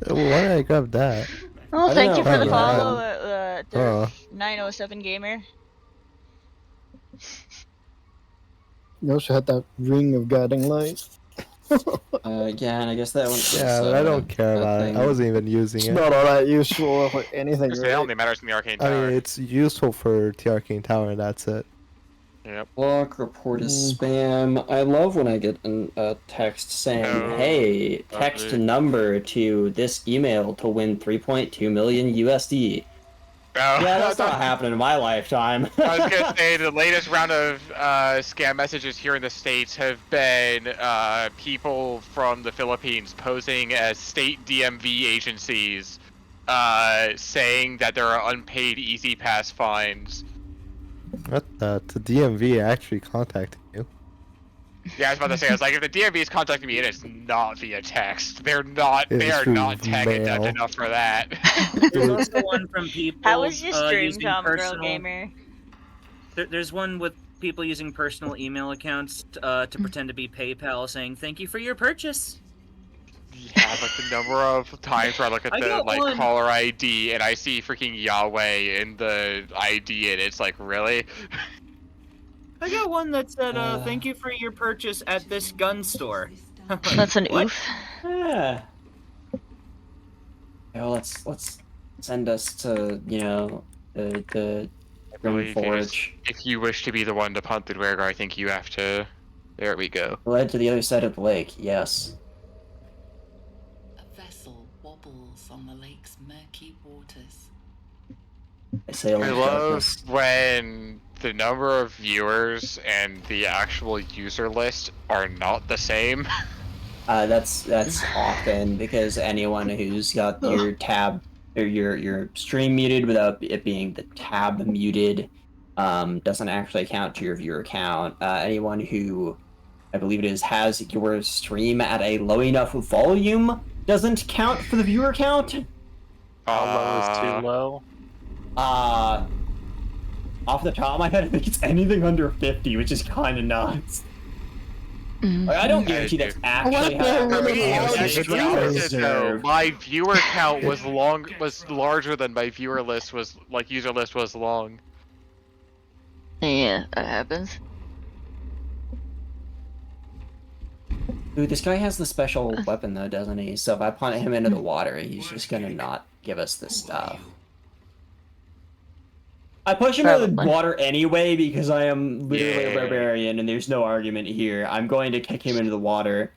Why did I grab that? Oh, I don't thank know, you for the he follow, had Oh. 907 Gamer. You also had that ring of guiding light. Yeah, and I guess that one. Yeah, but I don't care about it. I wasn't even using It's it. not all that useful for anything. It Really. only matters in the Arcane I Tower. mean, it's useful for the Arcane Tower, and that's it. Yep. Block report is spam. I love when I get a text saying, Oh, "Hey, text lovely. number to this email to win 3.2 million USD." Oh, Yeah, that's not happening in my lifetime. I was gonna say the latest round of scam messages here in the States have been people from the Philippines posing as state DMV agencies, saying that there are unpaid Easy Pass fines. What the? The DMV actually contacted you. Yeah, I was about to say, I was like, if the DMV is contacting me, it is not via text. They are not through tech adept mail. enough for that. There's also one from people How was your stream, using Tom Girl personal... Gamer? There's one with people using personal email accounts to pretend to be PayPal saying, "Thank you for your purchase." Yeah, like the number of times where I look at I the got like one. caller ID and I see freaking Yahweh in the ID and it's like, really? I got one that said, "Thank you for your purchase at this gun store." That's an What? oof. Yeah. Well, let's send us to the I Grim believe it is, Forge. if you wish to be the one to punt the Dwergar, I think you have to. There we go. Led to the other side of the lake. Yes. A vessel wobbles on the lake's murky waters. I sail I in love darkness. when the number of viewers and the actual user list are not the same. That's often because anyone who's got your tab or your stream muted without it being the tab muted doesn't actually count to your viewer count. Anyone who I believe it is has your stream at a low enough volume doesn't count for the viewer count. How low is too low? off the top of my head, I think it's anything under 50, which is kind of nuts. Like, I don't guarantee that's actually how What the hell? that's It's what I Opposite, though. deserve. My viewer count was larger than my viewer list was user list was long. Yeah, that happens. Dude, this guy has the special weapon though, doesn't he? So if I punt him into the water, he's just gonna not give us this stuff. I push him into the Probably. water anyway because I am literally a Yeah. barbarian and there's no argument here. I'm going to kick him into the water.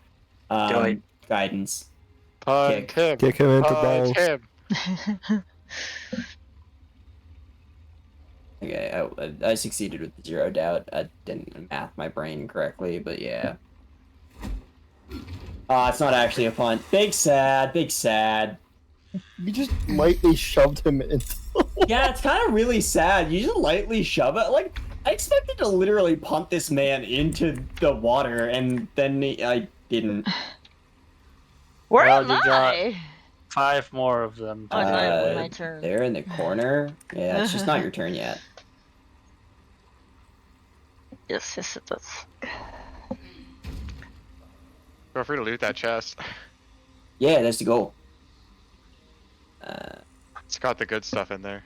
Do it. Guidance. Punt him. Kick him into Punt balls. him. Okay, I succeeded with 0 doubt. I didn't math my brain correctly, but yeah. It's not actually a punt. Big sad, big sad. You just lightly shoved him into. Yeah, it's kind of really sad. You just lightly shove it. Like, I expected to literally punt this man into the water, and then I didn't. Where Well, am you got- I? 5 more of them. Oh, my turn. They're in the corner. Yeah, it's just not your turn yet. Yes, yes, it does. Feel free to loot that chest. Yeah, that's the goal. It's got the good stuff in there.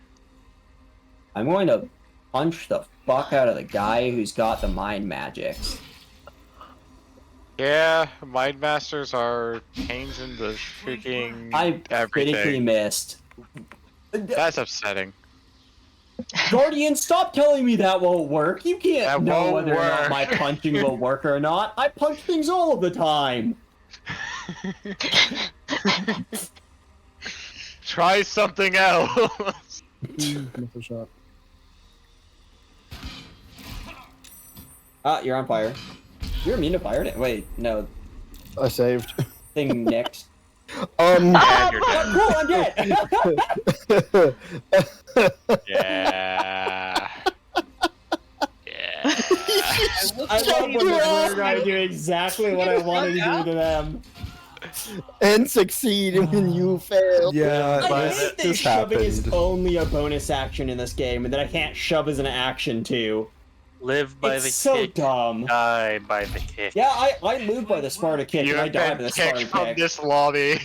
I'm going to punch the fuck out of the guy who's got the mind magics. Yeah, Mind Masters are pains in the freaking I critically everything. missed. That's upsetting. Guardian, stop telling me that won't work. You can't That know won't whether or not work. my punching will work or not. I punch things all of the time. Try something else. Miss a shot. You're on fire. You're immune to fire? Wait, no. I saved. Thing next. And you're dead. Cool, I'm dead! Yeah. Yeah. I love when the bird guy do exactly what I wanted to do to them. And succeed when you fail. Yeah, I this, hate that this shoving is happened. only a bonus action in this game, and that I can't shove as an action too. Live by It's the so kick. dumb. Die by the kick. Yeah, I live by the Sparta kick, You and I have die by been the kicked Sparta from kick. this lobby.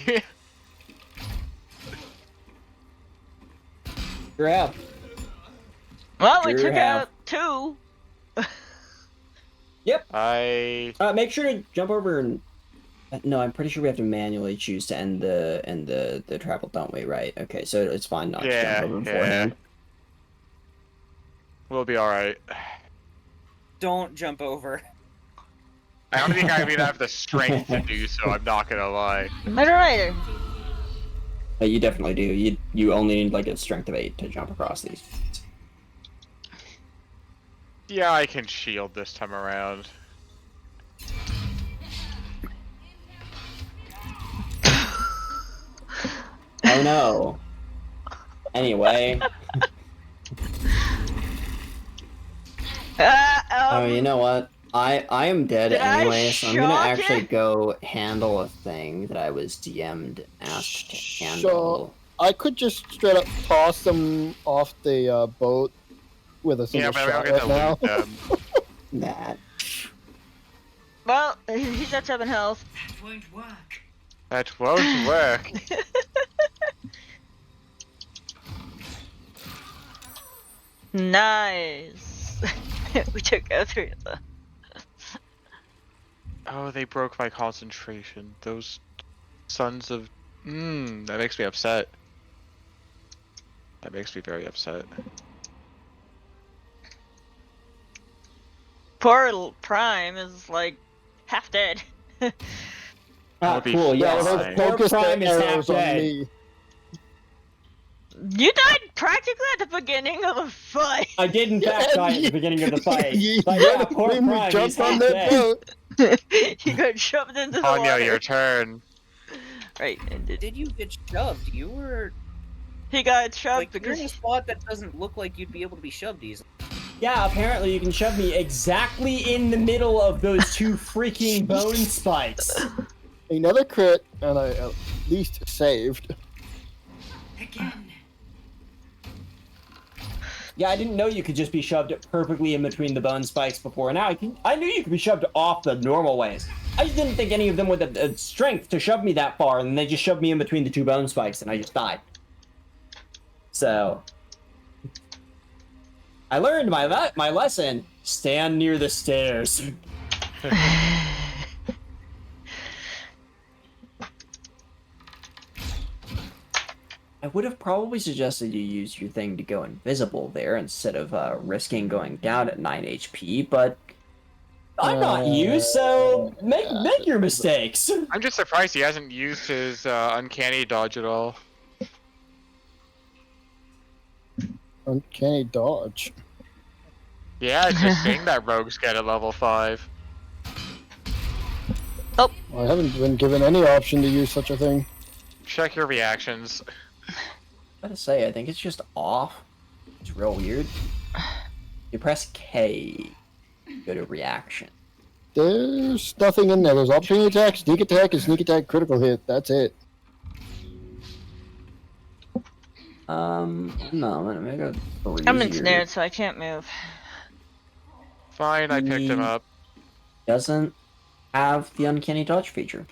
Grab. Well, we Sure took have. out 2. Make sure to jump over and. No, I'm pretty sure we have to manually choose to end the travel, don't we? Right? Okay, so it's fine not to jump over beforehand. We'll be alright. Don't jump over. I don't think I even have the strength to do so, I'm not gonna lie. Moderator. You definitely do. You only need like a strength of 8 to jump across these. Yeah, I can shield this time around. Oh no. Anyway. Oh, you know what? I am dead Did I anyway, so I'm gonna shock actually it? go handle a thing that I was DM'd asked to handle. I could just straight up toss them off the boat with a Yeah, single but we don't shot get right to now. loot them. Nah. Well, he's at 7 health. That won't work. That won't work. Nice. We took out 3 of them. Oh, they broke my concentration. Those sons of... that makes me upset. That makes me very upset. Poor Prime is like half dead. That'll be Cool, yeah. fine. Poor Focus Prime the is half arrows on dead. me. You died practically at the beginning of the fight. I did in fact die at the beginning of the fight. Yeah, But yeah, poor when we Prime, he's jumped on half that dead. boat. You got shoved into the Anya, water. your turn. Right, and Did you get shoved? You were he got shoved like you're because in a spot that doesn't look like you'd be able to be shoved easily. Yeah, apparently you can shove me exactly in the middle of those 2 freaking bone spikes. Another crit, and I at least saved. Again. Yeah, I didn't know you could just be shoved perfectly in between the bone spikes before. Now I knew you could be shoved off the normal ways. I just didn't think any of them would have the strength to shove me that far, and they just shoved me in between the two bone spikes, and I just died. So I learned my lesson. Stand near the stairs. I would have probably suggested you use your thing to go invisible there instead of risking going down at 9 HP, but I'm not you, so make your mistakes. I'm just surprised he hasn't used his uncanny dodge at all. Uncanny dodge. Yeah, it's just saying that rogues get at level 5. Oh. I haven't been given any option to use such a thing. Check your reactions. I gotta say, I think it's just off. It's real weird. You press K, go to reaction. There's nothing in there. There's opportunity attack, and sneak attack, critical hit. That's it. No, let me go 3 I'm here. ensnared, so I can't move. Fine, I picked him up. Doesn't have the uncanny dodge feature.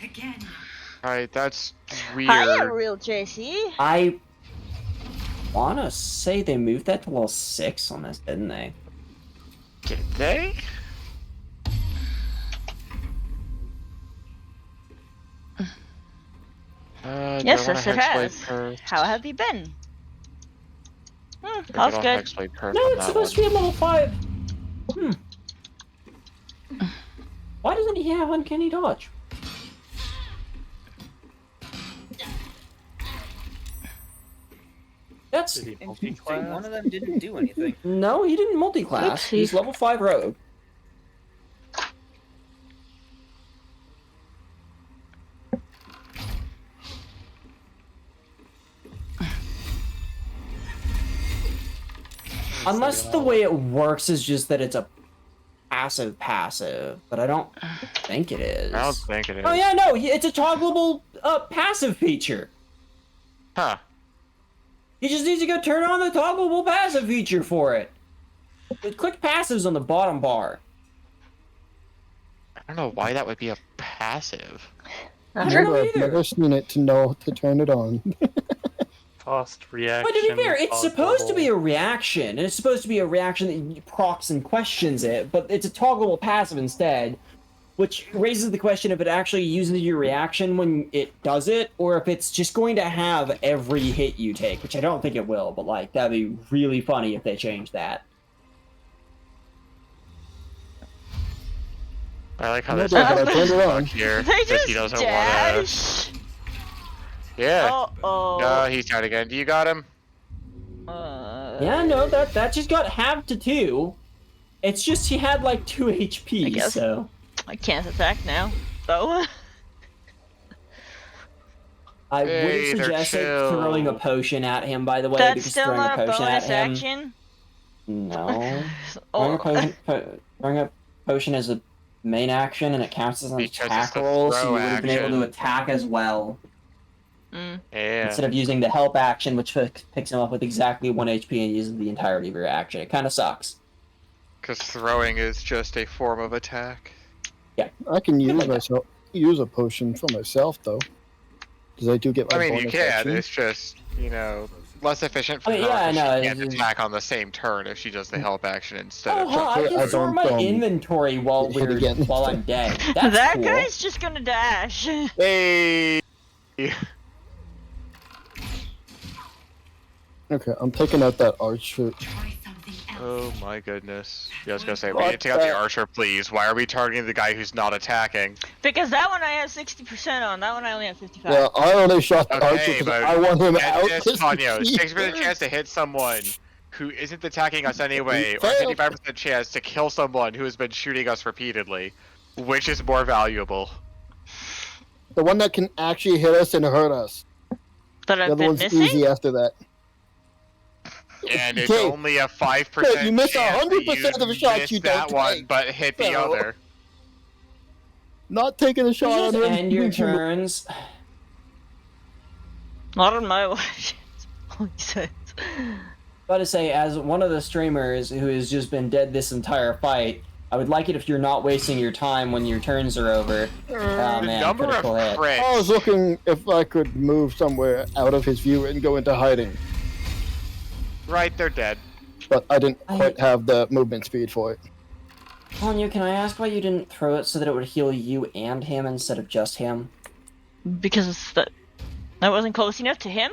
Again. Alright, that's weird. Hiya, real JC. I wanna say they moved that to level 6 on this, didn't they? Did they? Yes, yes, it has. How have you been? All's good. No, it's supposed to be at level 5. Why doesn't he have uncanny dodge? That's Interesting. One of them didn't do anything. no, he didn't multi-class. Oopsie. He's level 5 rogue. Unless the way it works is just that it's a passive, but I don't think it is. I don't think it is. Oh yeah, no, it's a toggleable passive feature. Huh. You just need to go turn on the toggleable passive feature for it. Click passives on the bottom bar. I don't know why that would be a passive. I don't know I've never seen it to know to turn it on. Cost reaction. But to be fair, it's supposed to be a reaction, and it's supposed to be a reaction that procs and questions it, but it's a toggleable passive instead, which raises the question if it actually uses your reaction when it does it, or if it's just going to have every hit you take, which I don't think it will, but like, that'd be really funny if they changed that. I like how No, this but I guy's turned it on. here They because he just doesn't dash. want to. Yeah. Uh-oh. No, he's tired again. Do you got him? Yeah, no, that just got halved to 2. It's just he had like 2 HP, I guess. so... I can't attack now, though. I Hey, would have they're suggested chill. throwing a potion at him, by the way, That's because still throwing not a a potion at bonus him... action. No. Oh. Throwing a potion is a main action, and it counts as an Because attack it's a roll, so you throw would have been able to action. attack as well, Yeah. instead of using the help action, which picks him up with exactly 1 HP and uses the entirety of your action. It kind of sucks. Because throwing is just a form of attack. I can use a potion for myself though, because I do get my I mean, you bonus can. action. It's just, less efficient for I mean, her. yeah, I 'cause know, she can't it's- attack on the same turn if she does the help action instead Oh, of huh, I jumping. can store my inventory while hit again. while I'm dead. That's That cool. guy's just gonna dash. Hey! Okay, I'm taking out that archer. Try something else. Oh my goodness. Yeah, I was gonna say, we What need to take out the the- archer, please. Why are we targeting the guy who's not attacking? Because that one I have 60% on, that one I only have 55. Yeah, I only shot the archer Okay, because but I want him get out. this, just to Ponyo. see 6% her. chance to hit someone who isn't attacking us anyway, or failed. 55% chance to kill someone who has been shooting us repeatedly. Which is more valuable? The one that can actually hit us and hurt us. But The I've other been one's missing? easy after that. And it's Okay. only a 5% Hey, you miss chance 100% that of the shots miss you that don't one, take. but hit the So- other. Not taking a shot You on just him. end your turns. Not on my watch. Holy shit. About to say, as one of the streamers who has just been dead this entire fight, I would like it if you're not wasting your time when your turns are over. Oh The man, number of critical hit. crits. I was looking if I could move somewhere out of his view and go into hiding, Right, they're dead. but I didn't quite have the movement speed for it. Anya, can I ask why you didn't throw it so that it would heal you and him instead of just him? Because that wasn't close enough to him.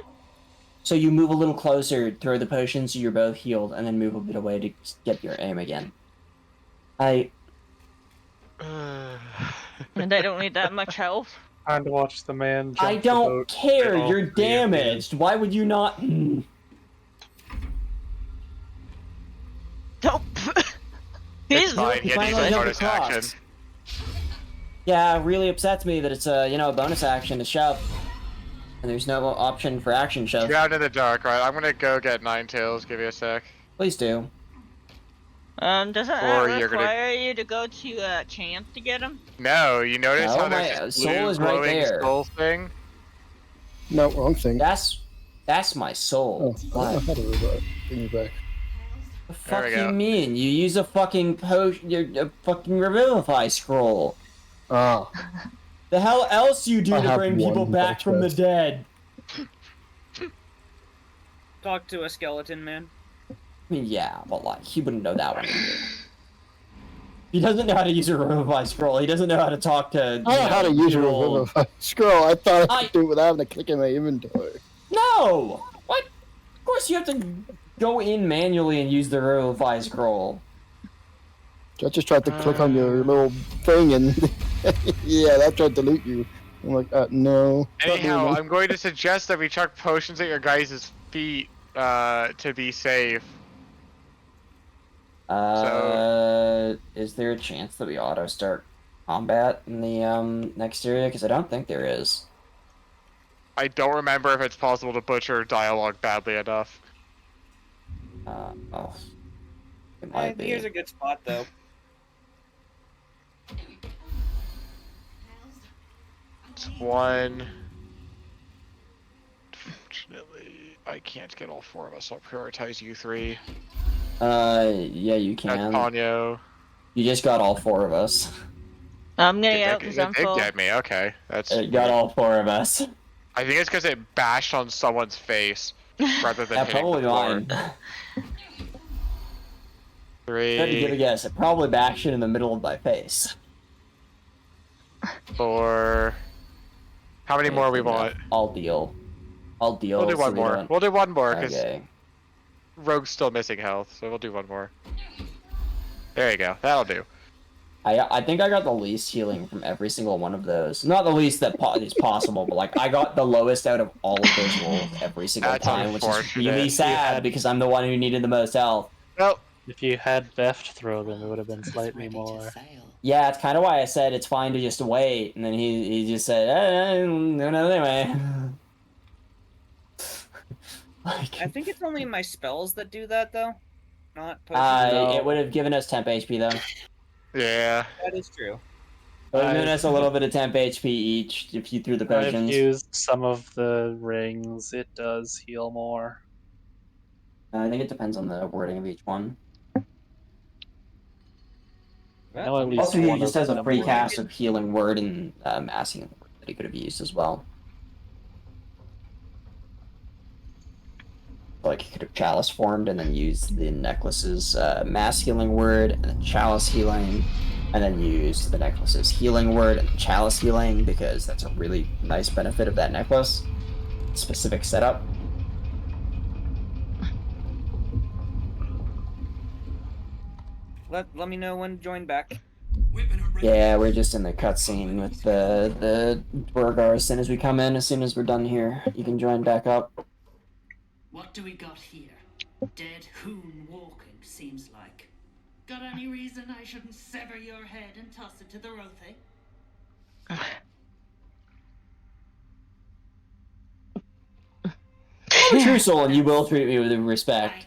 So you move a little closer, throw the potion so you're both healed, and then move a bit away to get your aim again. And I don't need that much health. And watch the man jump I the don't boat care, with all you're 3 of you. damaged! Why would you not... Nope. It's fine, he had to use finally a got bonus the cross. action. Yeah, it really upsets me that it's a bonus action to shove. And there's no option for action shove. You're out in the dark, right? I'm gonna go get Ninetales, give you a sec. Please do. Doesn't Or that you're gonna- require you to go to camp to get him? No, you notice No, how my there's this soul blue is right glowing there. skull thing? No, wrong thing. That's my soul. Oh, I What had to bring you back. the There fuck we you go. mean? You use a fucking a fucking revivify scroll. Ah, The hell else you do I to have bring people one back from the chest. dead? Talk to a skeleton man. I mean, yeah, but like, he wouldn't know that one either. He doesn't know how to use a revivify scroll. He doesn't know how to talk to. I don't know how to use a revivify scroll. I thought I could do it without having to click in my inventory. No! What? Of course you have to go in manually and use the revivify scroll. I just tried to click on your little thing and yeah, that tried to loot you. I'm like, no. not doing Anyhow, that. I'm going to suggest that we chuck potions at your guys' feet, to be safe. Is there a chance that we auto start combat in the next area? Because I don't think there is. I don't remember if it's possible to butcher dialogue badly enough. Oh. It might be. Here's a good spot though. It's one. Unfortunately, I can't get all 4 of us, so I'll prioritize you 3. Yeah, you can. That's Ponyo. You just got all 4 of us. I'm gonna out because I'm It full. get me, okay. That's. It got all 4 of us. I think it's because it bashed on someone's face rather than Yeah, hitting probably the floor. mine. 3, Had to give a guess. It probably bashed it in the middle of my face. 4. How many more we want? I'll deal. I'll deal. We'll do so one we more. don't- We'll do one more because Okay. Rogue's still missing health, so we'll do one more. There you go. That'll do. I think I got the least healing from every single one of those. Not the least that is possible, but like I got the lowest out of all of those rolls every single That's time, which is unfortunate. really sad Yeah. because I'm the one who needed the most health. Well, If you had Veft throw them, it would have been slightly Ready more. to sail. Yeah, it's kind of why I said it's fine to just wait, and then he just said, no, anyway. I think it's only my spells that do that though. Not potions. No. It would have given us temp HP though. yeah. That is true. It would have given I've- us a little bit of temp HP each if you threw the I've potions. used some of the rings. It does heal more. I think it depends on the wording of each one. I know at least Also, he one just of has a them free will- cast of healing word and massing word that he could have used as well. Like he could have chalice formed and then used the necklace's mass healing word and then chalice healing, and then used the necklace's healing word and chalice healing because that's a really nice benefit of that necklace. Specific setup. Let me know when to join back. Yeah, we're just in the cutscene with the Burgar. As soon as we come in, as soon as we're done here, you can join back up. What do we got here? Dead hoon walking, seems like. Got any reason I shouldn't sever your head and toss it to the Rothe? I'm a true soul, and you will treat me with respect.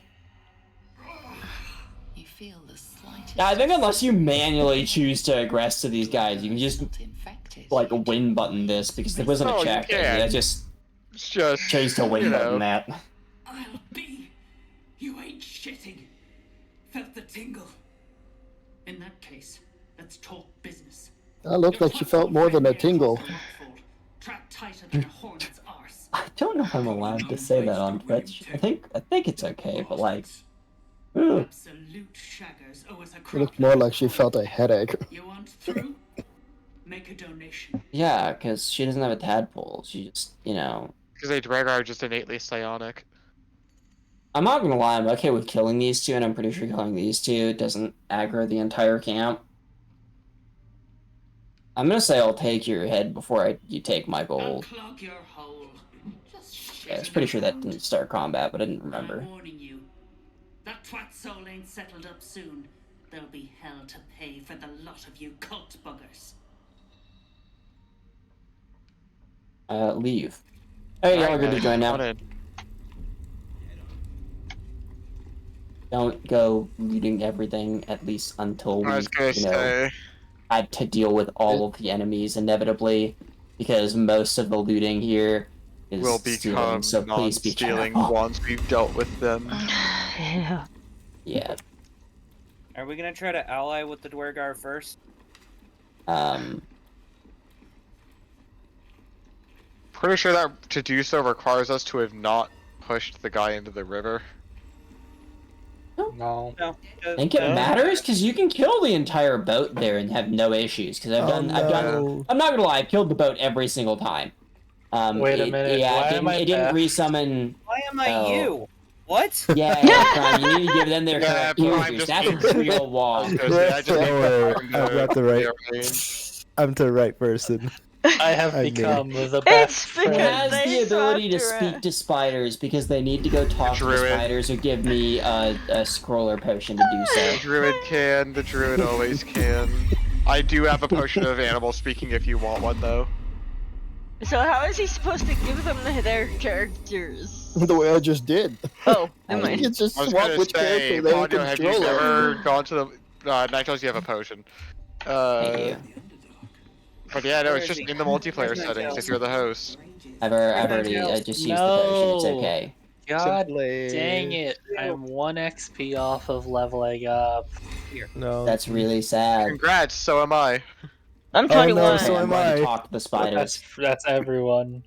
You feel the slightest. Yeah, I think unless you manually choose to aggress to these guys, you can just infected. like win button this because there wasn't Oh, a you check. can. I just It's just chose to win you know. button that. I'll be shitting. Felt the tingle. In that case, let's talk business. That looked like she felt more than a tingle. Trapped tighter than a hornet's arse. I don't know if I'm allowed to say that on Twitch. I think it's okay, but like, ugh. Absolute shaggers owe us a It looked more like she felt a headache. You want through? Make a donation. Yeah, because she doesn't have a tadpole. She just, you know. Because a Dragar are just innately psionic. I'm not gonna lie, I'm okay with killing these two, and I'm pretty sure killing these two doesn't aggro the entire camp. I'm gonna say I'll take your head before you take my gold. Unclog your hole. Just Yeah, I was pretty sure that didn't start combat, but I didn't remember. I'm warning you. That twat soul ain't settled up soon. There'll be hell to pay for the lot of you cult buggers. Leave. Hey, y'all are good to join now. Don't go looting everything, at least until we, had to deal with all of the enemies inevitably, because most of the looting here is will stealing, become so please be non-stealing careful. once we've dealt with them. Yeah. Yeah. Are we gonna try to ally with the Dwergar first? Pretty sure that to do so requires us to have not pushed the guy into the river. No. No. I think it matters because you can kill the entire boat there and have no issues. Because I'm not gonna lie, I've killed the boat every single time. Wait a minute. Yeah, Why am I it didn't back? resummon. Why am I you? What? Yeah, Prime, you need to give them their Yeah, characters. Prime, That's a real wall. Don't worry, I've got the right. I'm the right person. I have I knew. become the best Who friend. has the They ability to talked to speak to spiders because they need to go talk to the Druid. spiders or give me a scroller potion to do The so. druid can, the druid always can. I do have a potion of animal speaking if you want one though. So how is he supposed to give them their characters? The way I just did. Oh, never mind. You just I was swap gonna which say, character they Ponyo, have you control ever over. gone to the... Nightals, you have a potion. Thank you. But yeah, no, Where it's is just he? in the multiplayer Where's settings Nightals? if you're the host. I've already just used the potion. It's okay. God Simply. dang it. I'm 1 XP off of leveling up. No. That's really sad. Congrats, so am I. I'm Oh, 21. no, so I'm am going to I. talk to the spiders. That's everyone.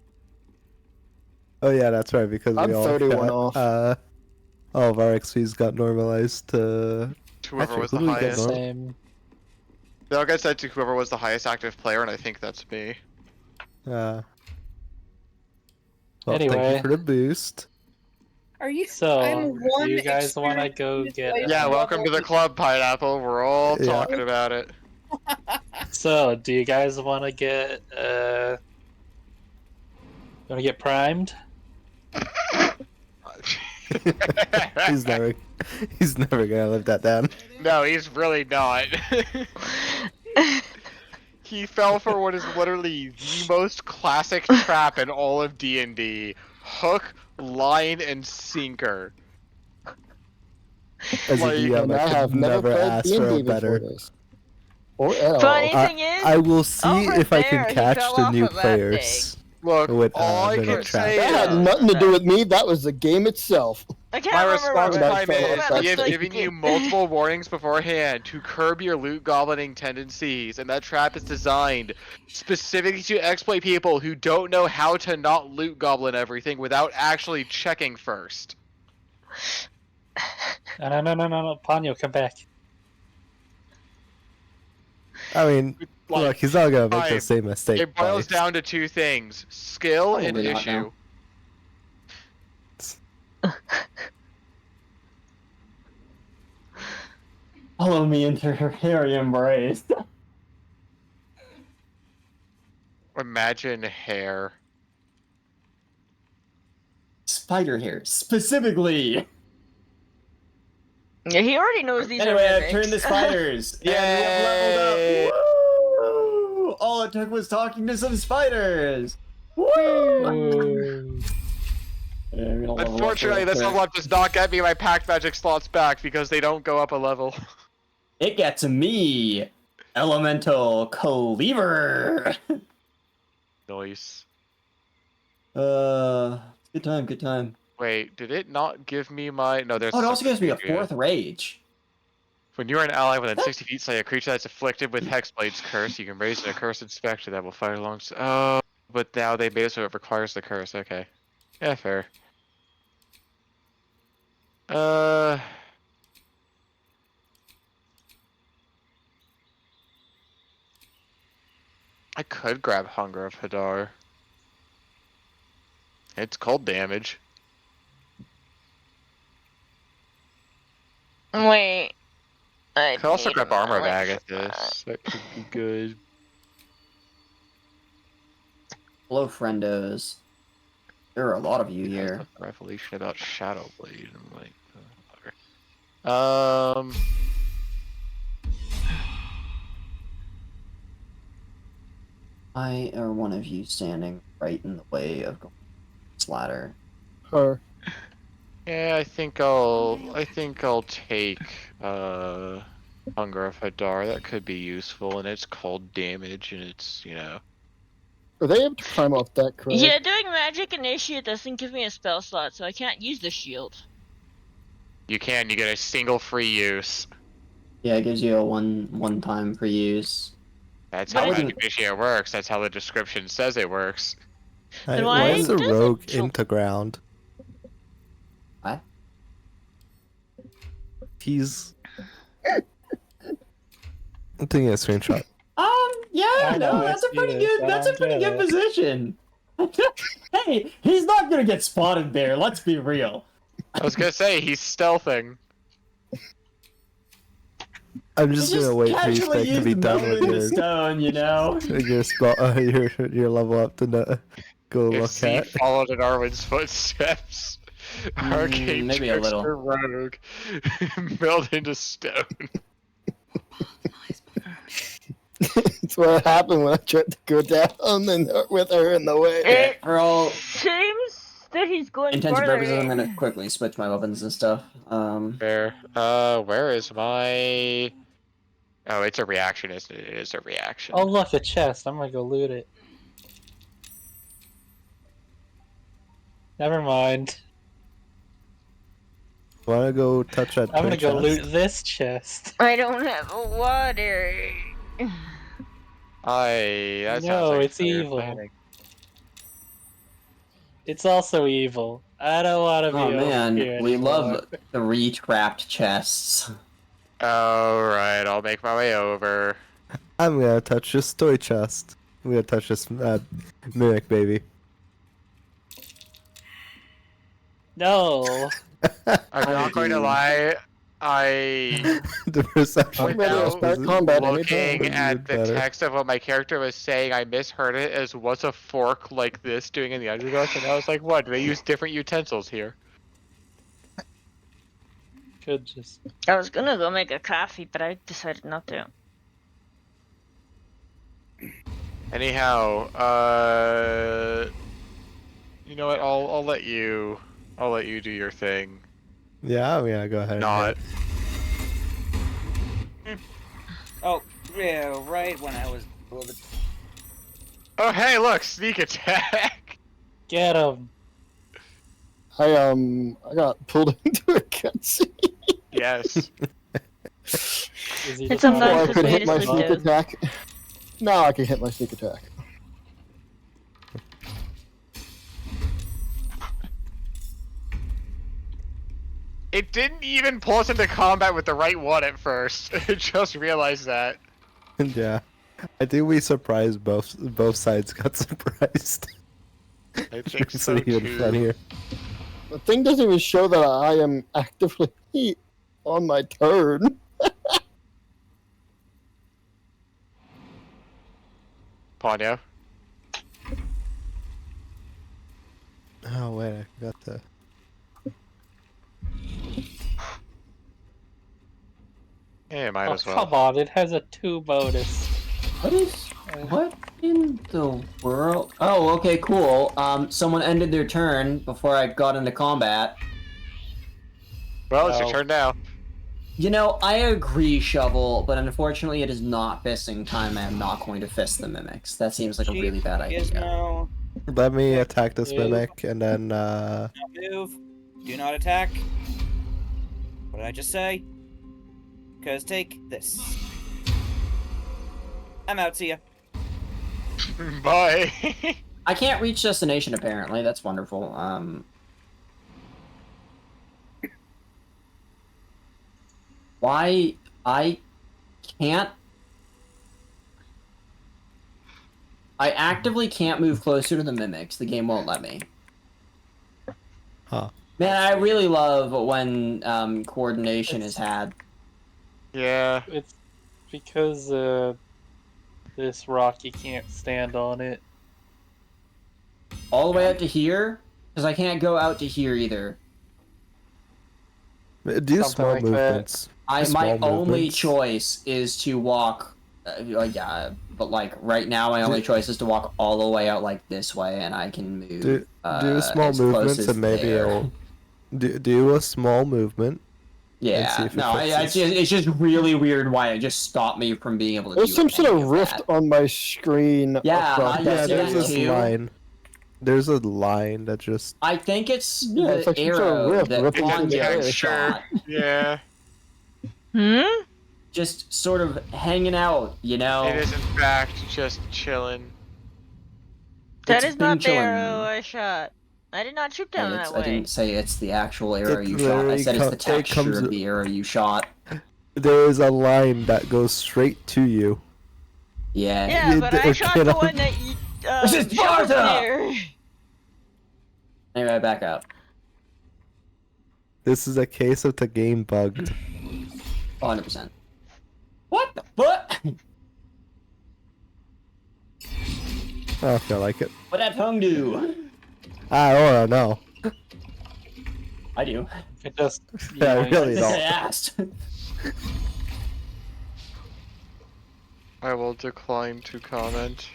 Oh yeah, that's right, because I'm we all 31 got, off. all of our XPs got normalized to... Whoever was who the did we get highest. norm- Same. They all got said to whoever was the highest active player, and I think that's me. Well, thank Anyway. you for the boost. Are you? So, I'm one do you guys want to go experienced get... player. Yeah, welcome to the club, Pineapple. We're all Yeah. talking about it. So, do you guys want to get, primed? he's never gonna live that down. No, he's really not. He fell for what is literally the most classic trap in all of D&D. Hook, line, and sinker. As a Like, DM, And I I could have never played ask for D&D a before better. this. Or at all. Funny thing is, I will see over if I can there, he catch fell the off new of that players. Look, With, all I Mimic can Trap. say That had is, nothing to do with me. That was the game itself. I can't my remember response what time it is, was. we have Like- given you multiple warnings beforehand to curb your loot goblining tendencies, and that trap is designed specifically to exploit people who don't know how to not loot goblin everything without actually checking first. No, Ponyo, come back. I mean, Like, look, he's not gonna make the fine. same mistake. It boils twice. down to two things: skill and Probably not issue. Follow me into her hairy embrace. Imagine hair. Spider hair, specifically. Yeah, he already knows these Anyway, are I've turned the mimics. spiders. And we have leveled up. Woo! All it took was talking to some spiders. Woo! Yeah, I'm gonna level up Unfortunately, real this quick. level up does not get me my packed magic slots back because they don't go up a level. It gets me, Elemental Cleaver. Nice. Good time, good time. Wait, did it not give me my... No, there's... Oh, it also something gives me a here. 4th rage. When you are an ally within 60 feet, slay a creature that's afflicted with Hexblade's curse, you can raise an accursed spectre that will fight alongside... Oh, but now they made it so it requires the curse. Okay. Yeah, fair. I could grab Hunger of Hadar. It's cold damage. Wait. I Could also need grab Armor of another for Agathis. That could be good. Hello, friendos. There are a lot of you here. Revelation about Shadowblade. I'm like, whatever. Why are one of you standing right in the way of going this ladder? Her. Yeah, I think I'll take Hunger of Hadar. That could be useful, and it's cold damage, and it's, you know. Are they able to climb off that, Craig? Yeah, doing magic initiate doesn't give me a spell slot, so I can't use the shield. You can. You get a single free use. Yeah, it gives you a one time for use. That's But how it's- Magic Initiate works. That's how the description says it works. Then Why why is the does it rogue kill- into ground? What? He's... I'm taking a screenshot. Yeah, know, no, that's a I see pretty this, good. That's I a pretty get good it. position. Hey, he's not gonna get spotted there. Let's be real. I was gonna say he's stealthing. I'm just He gonna wait for you casually to be used done Melvin with the your stone, you know. your level up to go If look Z at. followed in Arwen's footsteps, Arcane maybe a little. Trickster Rogue melt into stone. That's what happened when I tried to go down and with her in the way. It For all seems that he's going intents and farther. purposes, I'm gonna quickly switch my weapons and stuff. Fair. Where is my... Oh, it's a reaction, isn't it? It is a reaction. Oh look, a chest. I'm gonna go loot it. Never mind. Wanna go touch that? I'm gonna twin go chest? loot this chest. I don't have water. That sounds No, like it's clear evil. planning. It's also evil. I don't want to be Oh over man, here we anymore. love 3 trapped chests. Alright, I'll make my way over. I'm gonna touch this toy chest. I'm gonna touch this mimic baby. No. I'm not going to lie, I... The perception. I'm ready to Without start combat looking anytime. at the Better. text of what my character was saying, I misheard it as what's a fork like this doing in the Underdark, and I was like, what, do they use different utensils here? Could just. I was gonna go make a coffee, but I decided not to. Anyhow, you know what, I'll let you do your thing. Yeah, I'm gonna go ahead. Not. Oh, yeah, right when I was a little bit. Oh hey, look, sneak attack! Get him. I got pulled into a cutscene. Yes. Is he It's just a not Before I nice able could to way hit to my sleep, sneak dude. attack. Now I can hit my sneak attack. It didn't even pull us into combat with the right one at first. I just realized that. Yeah, I think we surprised both sides got surprised. I think It's so even too. funnier. The thing doesn't even show that I am actively on my turn. Ponyo. Oh wait, I forgot to. Yeah, might Oh, as well. come on, it has a 2 bonus. What in the world? Oh, okay, cool. Someone ended their turn before I got into combat. Well, it's your No. turn now. You know, I agree, Shovel, but unfortunately it is not fisting time. I am not going to fist the mimics. That seems like a really bad idea. Gizmo. Let me attack this Yeah. mimic, and then Do not move. Do not attack. What did I just say? Because take this. I'm out. See ya. Bye. I can't reach destination apparently. That's wonderful. Why I can't? I actively can't move closer to the mimics. The game won't let me. Huh. Man, I really love when coordination is had. Yeah. It's because this rock you can't stand on it. All the way up to here? Because I can't go out to here either. Do Something small like that. movements. My Do small only movements. choice is to walk. Yeah, but like right now, my only Do- choice is to walk all the way out like this way, and I can move. Do small as close movements, as and maybe there. it'll do a small movement. And see Yeah, if it no, fixes. it's just really weird why it just stopped me from being able to There's do some sort any of rift that. on my screen. Yeah, across I that Yeah, see there's that this too. line. There's a line that just. I think it's Yeah, the it's like some sort of arrow rift that ripping It's through a the Ponyo air. shot. Yeah. Hmm? Just sort of hanging out, you know? It is in fact just chilling. That It's is been not the chilling. arrow I shot. I did not shoot down that I way. didn't say it's the actual arrow It you shot. I literally said it's the it texture comes- of the arrow you shot. There is a line that goes straight to you. Yeah. Yeah, You but I don't shot get the up. one that you This is shoved Sparta! there. Anyway, back up. This is a case of the game bugged. 100%. What the fuck? Okay, I like it. What that tongue do? I don't know. I do. It just. Yeah, I you know, really I don't. asked. I will decline to comment.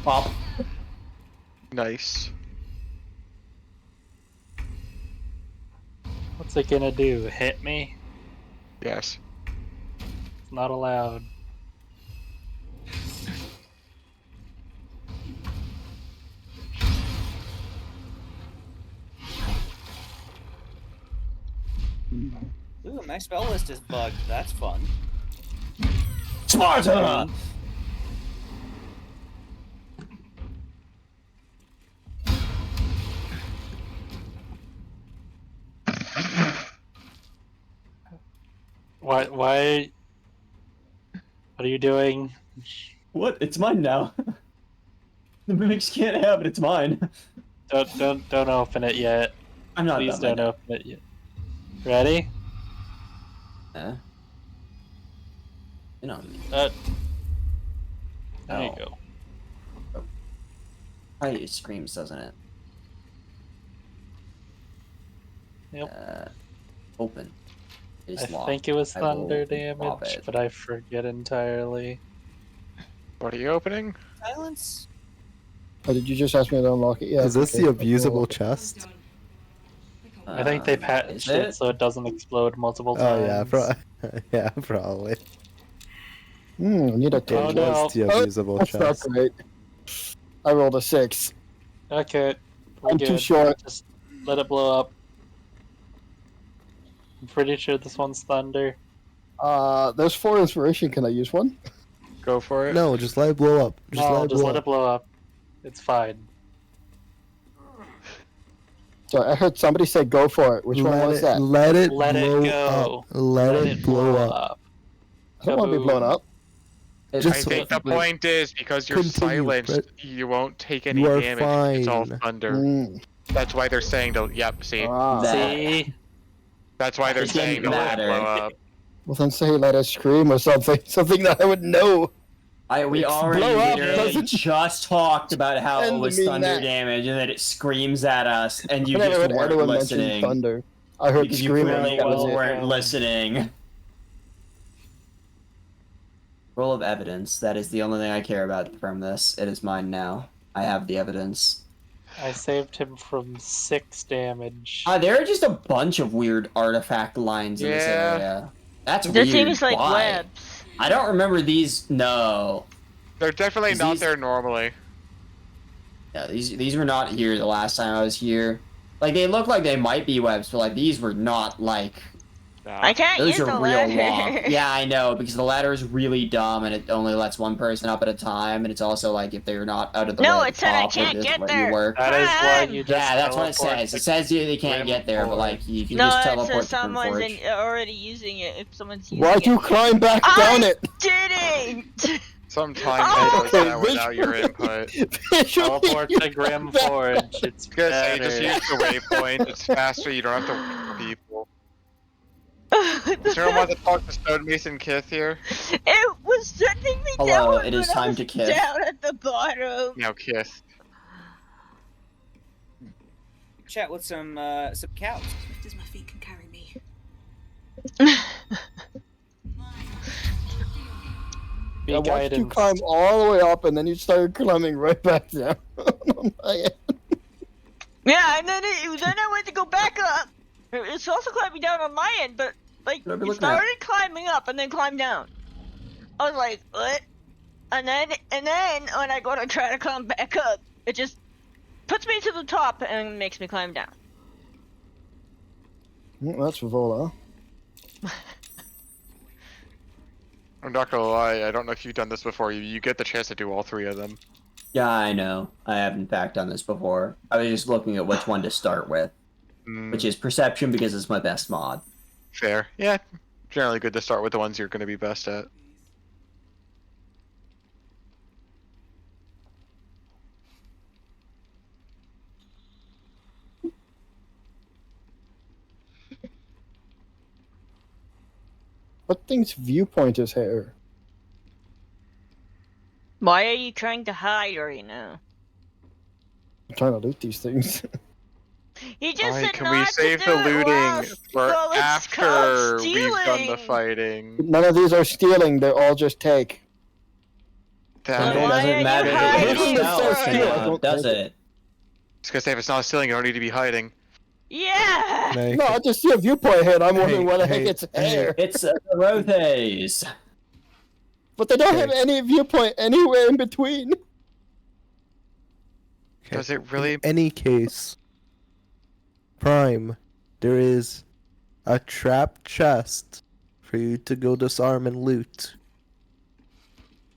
Pop. Nice. What's it gonna do? Hit me? Yes. It's not allowed. Ooh, my spell list is bugged. That's fun. Sparta! Why? What are you doing? What? It's mine now. The mimics can't have it. It's mine. Don't open it yet. I'm not Please done. don't open it yet. Ready? You know, There Oh. you go. probably screams, doesn't it? Yep. Open. It is I locked. think it was I will thunder rob damage, it. but I forget entirely. What are you opening? Silence. Oh, did you just ask me to unlock it? Yeah. Is this okay. the abusable chest? I think they Is patched it so it doesn't explode multiple times. Oh yeah, yeah, probably. Need a It Oh, token. no. was the abusable That's not chest. great. I rolled a 6. Okay. We're I'm too good. short. Just let it blow up. I'm pretty sure this one's thunder. There's 4 inspiration. Can I use one? Go for it. No, just let it blow up. Just No, let it just blow let up. it blow up. It's fine. So I heard somebody say go for it. Which one Let was it, that? let it Let it blow go. up. Let it blow up. I don't want to be blown up. I Just think the point is because you're Continue, silenced, Brett. you won't take any You are damage. It's all fine. thunder. That's why they're saying to. Yep. See. See? That's why they're It saying didn't to let it matter. blow up. Well, then say let us scream or something. Something that I would know. We It's already blow up literally doesn't just talked about how tend it to was mean thunder that. damage and that it screams at us, and you I never just heard weren't anyone mention listening. thunder. I heard Because you screaming. clearly That was it. weren't listening. Roll of evidence. That is the only thing I care about from this. It is mine now. I have the evidence. I saved him from 6 damage. There are just a bunch of weird artifact lines in this Yeah. area. That's This weird. seems like Why? webs. I don't remember these. No. They're definitely not These- there normally. Yeah, these were not here the last time I was here. Like, they look like they might be webs, but like these were not like. I can't Those use are the real ladder. long. Yeah, I know, because the ladder is really dumb and it only lets one person up at a time, and it's also like if they're not out of the way. No, at it the said I top, can't doesn't get let there. You work. That is why Run! you just Yeah, that's what it teleport says. to It says you can't get there, but like if you No, just it teleport says to someone's Grimforge. already using it. If someone's using Why'd it. you climb back down it? Didn't. Sometimes Oh! it does that without your input. teleport to Grimforge. It's I was gonna say, just better. use the waypoint. It's faster. You don't have to wait for people. Does anyone want to talk to Stonemason Kith here? It was sending me Hello, down. it is but I time was to kiss. Down at the bottom. No, Kith. Chat with some cows. Swift as my feet can carry me. Be I watched you guidance. climb all the way up, and then you started climbing right back down. Yeah, and then I went to go back up. It's also climbing down on my end, but like What are we it looking at? started climbing up and then climbed down. I was like, what? And then when I go to try to climb back up, it just puts me to the top and makes me climb down. Well, that's Rivola. I'm not gonna lie. I don't know if you've done this before. You get the chance to do all 3 of them. Yeah, I know. I have in fact done this before. I was just looking at which one to start with, which is Perception because it's my best mod. Fair. Yeah. Generally good to start with the ones you're going to be best at. What thing's viewpoint is here? Why are you trying to hide right now? I'm trying to loot these things. He just Alright, said can not we to save do the it looting while- for while it's after called we've done the stealing. fighting? None of these are stealing. They're all just take. Damn But it. why doesn't are you matter that hiding it's stealth from now, it? does it? Just gonna say, if it's not stealing, you don't need to be hiding. Yeah. Like, No, I just see a viewpoint here, and I'm wondering Hey, what the heck hey, it's hey. here. It's Rothes. But they don't have Okay. any viewpoint anywhere in between. okay. Does it really? In any case, Prime, there is a trap chest for you to go disarm and loot.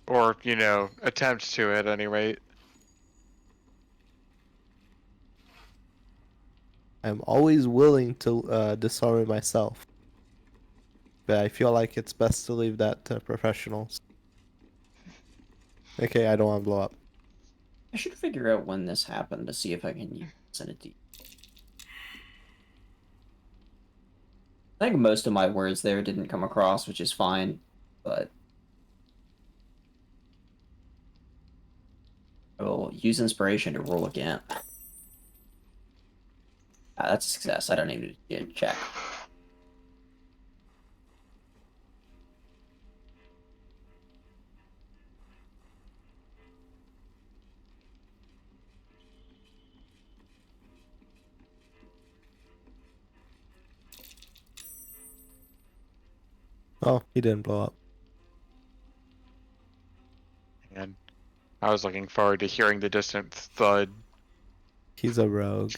Or, you know, attempt to at any rate. I'm always willing to disarm it myself. But I feel like it's best to leave that to professionals. Okay, I don't want to blow up. I should figure out when this happened to see if I can send it to you. I think most of my words there didn't come across, which is fine, but I will use inspiration to roll again. That's a success. I don't need to check. Oh, he didn't blow up. And I was looking forward to hearing the distant thud. He's a rogue.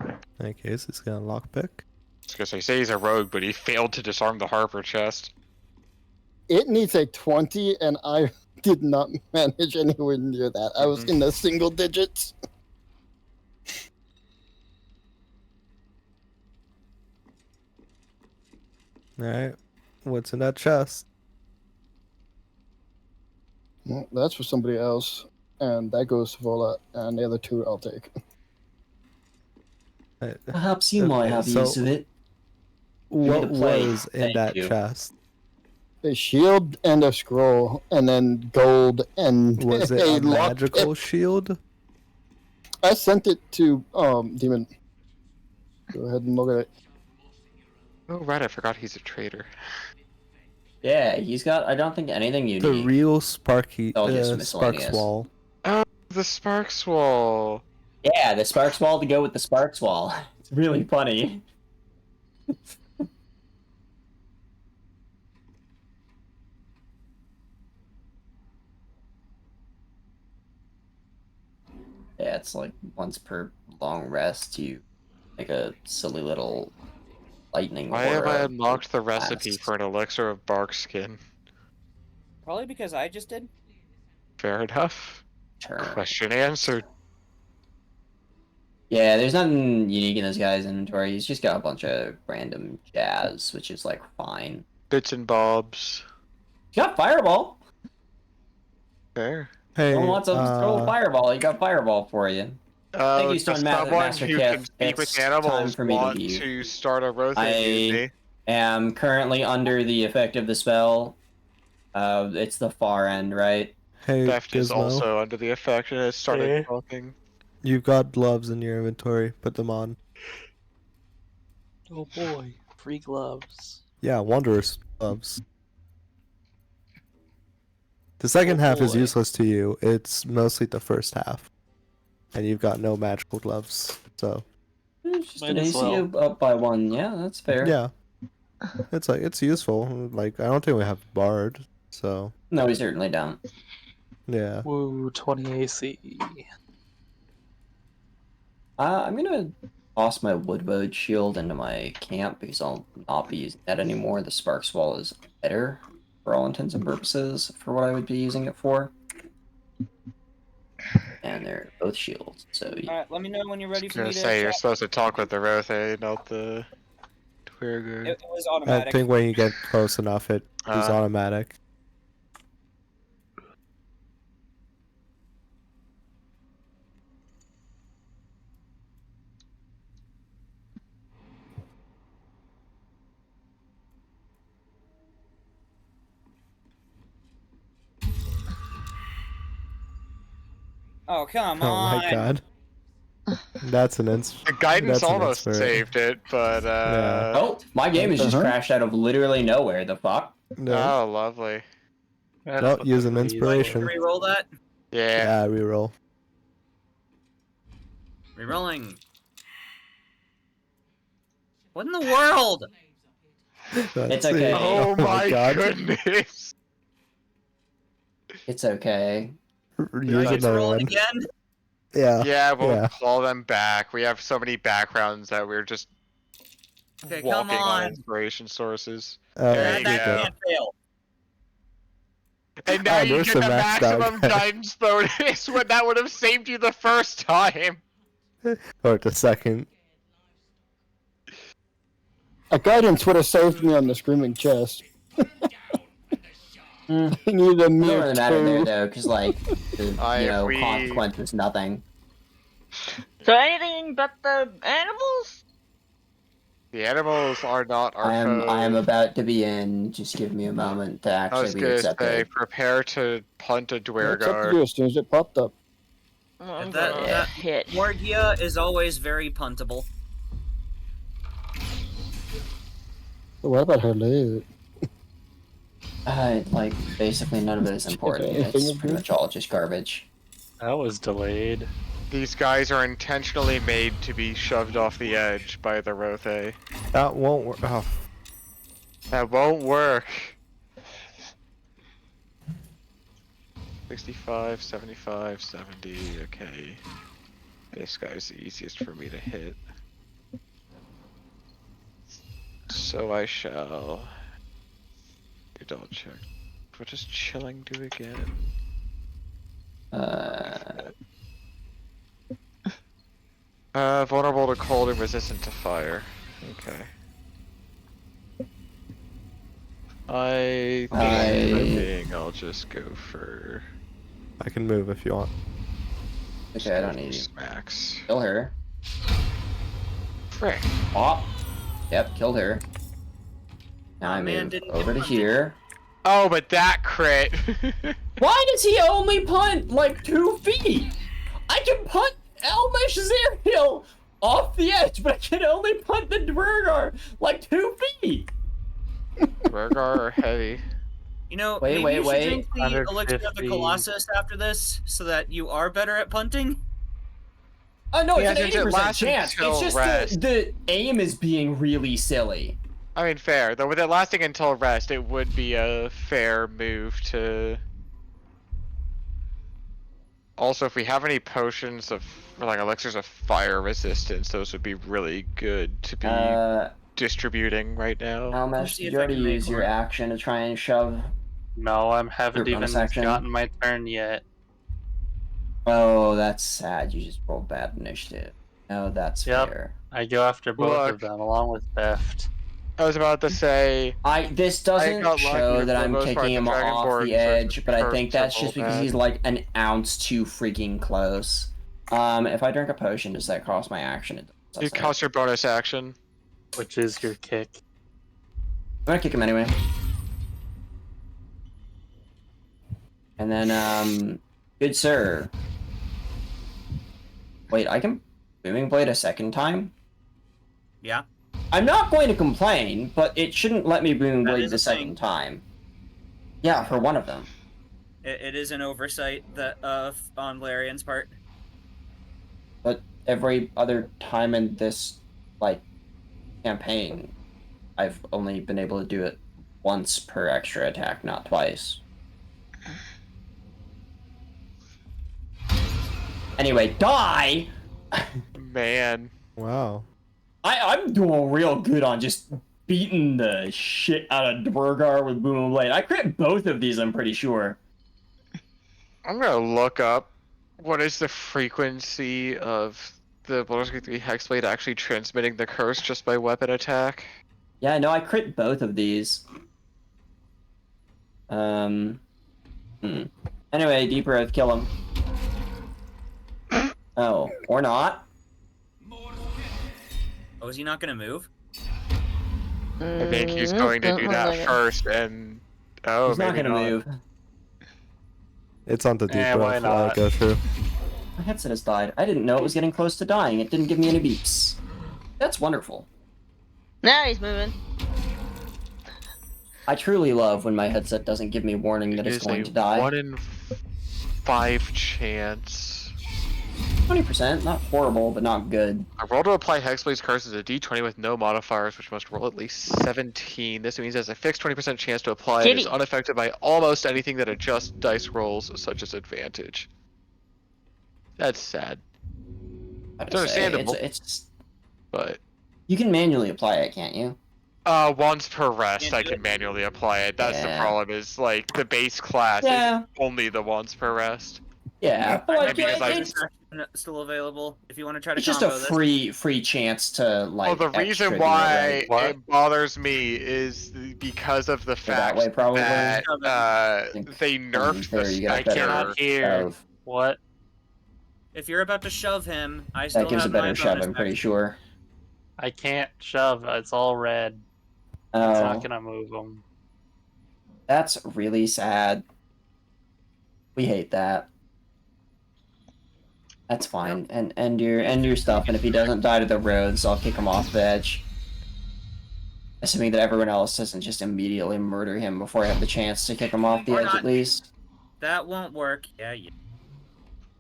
In any case, he's gonna lockpick. I was gonna say he's a rogue, but he failed to disarm the Harper chest. It needs a 20, and I did not manage anywhere near that. I was in the single digits. Alright, what's in that chest? Well, that's for somebody else, and that goes to Vola, and the other 2 I'll take. Perhaps you might have so use of it. me What the plate. was in Thank that you. chest? a shield and a scroll, and then gold and Was it a lock. magical shield? I sent it to Demon. Go ahead and look at it. Oh right, I forgot he's a traitor. Yeah, he's got. I don't think anything unique. The real Sparky All just Sparks miscellaneous. Wall. Oh, the Sparks Wall. Yeah, the Sparks Wall to go with the Sparks Wall. It's really funny. Yeah, it's like once per long rest, you make a silly little lightning. Why have I aura unlocked the recipe blast. for an elixir of bark skin? Probably because I just did. Fair enough. Turn. Question answered. Yeah, there's nothing unique in this guy's inventory. He's just got a bunch of random jazz, which is like fine. Bits and bobs. He's got Fireball. Fair. Hey, No one wants to throw a Fireball. He got Fireball for you. Thank you, Does Stone someone Master who Kif. can speak with It's time animals for me to want leave. to start a Rothe I mutiny? am currently under the effect of the spell. It's the far end, right? hey, Theft is Gizmo. also under the effect and has started Hey. talking. You've got gloves in your inventory. Put them on. Oh boy, free gloves. Yeah, Wanderer's gloves. The second half is boy. useless to you. It's mostly the first half. And you've got no magical gloves, so It's just Might an as AC well. up by one. Yeah, that's fair. yeah. It's like it's useful. Like I don't think we have Bard, so No, we certainly don't. yeah. Woo, 20 AC. I'm gonna toss my Woodwood shield into my camp because I'll not be using that anymore. The Sparks Wall is better for all intents and purposes for what I would be using it for. And they're both shields, so yeah. Alright, let me know when you're ready I was for gonna me to say, you're chat. supposed to talk with the Rothe, not the Twigger. It was I automatic. think when you get close enough, it is Uh. automatic. Oh, come Oh on. my god. That's an The guidance that's an almost inspiration. saved it, but Yeah. Oh, my game has just Uh-huh. crashed out of literally nowhere. The fuck? No. Oh, lovely. That's No, what use the an breeze inspiration. was. Reroll that. Yeah. Yeah, reroll. Rerolling. What in the world? Let's It's okay. see. Oh my god. goodness. It's okay. Do I Use get to another roll it one. again? Yeah. Yeah, we'll Yeah. call them back. We have so many backgrounds that we're just Okay, come walking on on. inspiration sources. There There you That go. can't fail. And now Oh, you there's get the the maxed out maximum guy. guidance bonus when that would have saved you the first time. Or the second. A guidance would have saved me on the screaming chest. Mm. I need a It doesn't mere really matter there two. though, because like the If we- consequence is nothing. So anything but the animals? The animals are not our I am foes. about to be in. Just give me a moment to I actually was be gonna say, accepted. prepare to punt a I accepted Dwergar. you as soon as it popped up. I'm That- gonna that- hit. Morgia is always very puntable. But what about her loot? Like basically none of it is important. anything It's is pretty good. much all just garbage. That was delayed. These guys are intentionally made to be shoved off the edge by the Rothe. That won't work. Oh, That won't work. 65, 75, 70, okay. This guy's the easiest for me to hit. So I shall... Double check. What does chilling do again? Vulnerable to cold and resistant to fire. Okay. I think I'll just go for... I can move if you want. Okay, I don't need you. Smacks. Kill her. Frick. Pop. Yep, killed her. Now I man move didn't over get to here. Oh, but that crit. Why does he only punt like 2 feet? I can punt Elmish Zerial off the edge, but I can only punt the Dwergar like 2 feet. Dwergar are heavy. You know, Wait, maybe you should drink the 150. elixir of the Colossus after this, so that you are better at punting. Oh no, Yeah, it's an since it 80% lasts chance. until It's just rest. the aim is being really silly. I mean, fair. Though with it lasting until rest, it would be a fair move to... Also, if we have any potions of, or like elixirs of fire resistance, those would be really good to be distributing right now. Elmish, did you already use your action to try and shove? No, I haven't Your even bonus action? gotten my turn yet. Oh, that's sad. You just rolled bad initiative. No, that's fair. I go after both Look. of them along with Theft. I was about to say... This doesn't got lucky show for that the I'm most part, kicking the him off Dragonborn the sorts of edge, but I curse think that's are just all because bad. he's like an ounce too freaking close. If I drink a potion, does that cost my action? It doesn't. It costs your bonus action. Which is your kick. I'm gonna kick him anyway. And then, good sir. Wait, I can Booming Blade a second time? Yeah. I'm not going to complain, but it shouldn't let me Booming That Blade is the a second thing. time. Yeah, for one of them. It is an oversight that on Larian's part. But every other time in this, like, campaign, I've only been able to do it once per extra attack, not twice. Anyway, die! Man. Wow. I'm doing real good on just beating the shit out of Dwergar with Boom Blade. I crit both of these, I'm pretty sure. I'm gonna look up what is the frequency of the Baldur's Gate 3 Hexblade actually transmitting the curse just by weapon attack. Yeah, no, I crit both of these. Anyway, Deeper Oath, kill him. Oh, or not. Oh, is he not gonna move? I think he's going to do that first, and He's not maybe gonna move. It's on the deep why breath. not? Go through. My headset has died. I didn't know it was getting close to dying. It didn't give me any beeps. That's wonderful. Now he's moving. I truly love when my headset doesn't give me warning that It it's is going a to die. 1 in 5 chance. 20%, not horrible, but not good. A roll to apply Hexblade's curse is a d20 with no modifiers, which must roll at least 17. This means it has a fixed 20% chance to apply and is Shitty. unaffected by almost anything that adjusts dice rolls, such as advantage. That's sad. It's understandable, It's but... you can manually apply it, can't you? Once per rest, Can't I do can it. manually apply it. That's the Yeah. problem, is, like, the base class Yeah. is only the once per rest. Yeah, but like, Maybe yeah, because I- it's Still available if you want to try to it's just a combo this. free chance to like. Well, the extra reason do it, why right? What? it bothers me is because of the that fact way, probably? that think- they nerfed there the you get a I better cannot hear. shove. What? If you're about to shove him, I still That gives a have my better shove, bonus I'm pretty action. sure. I can't shove. It's all red. It's Oh, not gonna move them. that's really sad. We hate that. That's fine. And end your stuff, and if he doesn't die to the roads, I'll kick him off the edge. Assuming that everyone else doesn't just immediately murder him before I have the chance to kick him off the Or edge not. at least. That won't work. Yeah.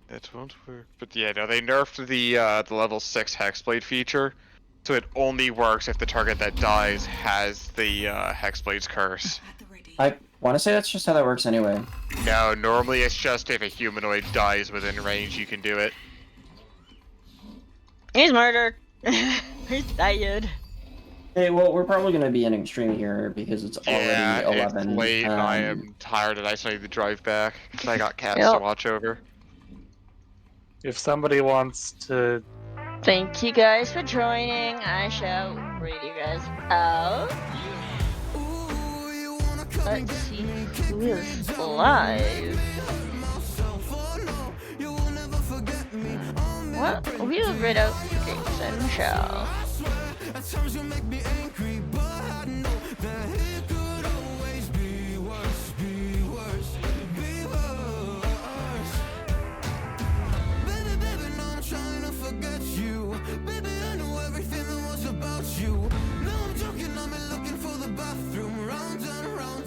That won't work. But yeah, no, they nerfed the level 6 Hexblade feature, so it only works if the target that dies has the Hexblade's curse. At the ready. I want to say that's just how that works anyway. No, normally it's just if a humanoid dies within range, you can do it. He's murdered. He's died. Hey, well, we're probably going to be ending stream here because it's already Yeah, 11. it's late and I Um, am tired and I just need to drive back because I got cats to Yep. watch over. If somebody wants to, Thank you guys for joining. I shall read you guys out. Let's see who is live. Well, we'll read out James and Michelle.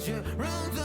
you round the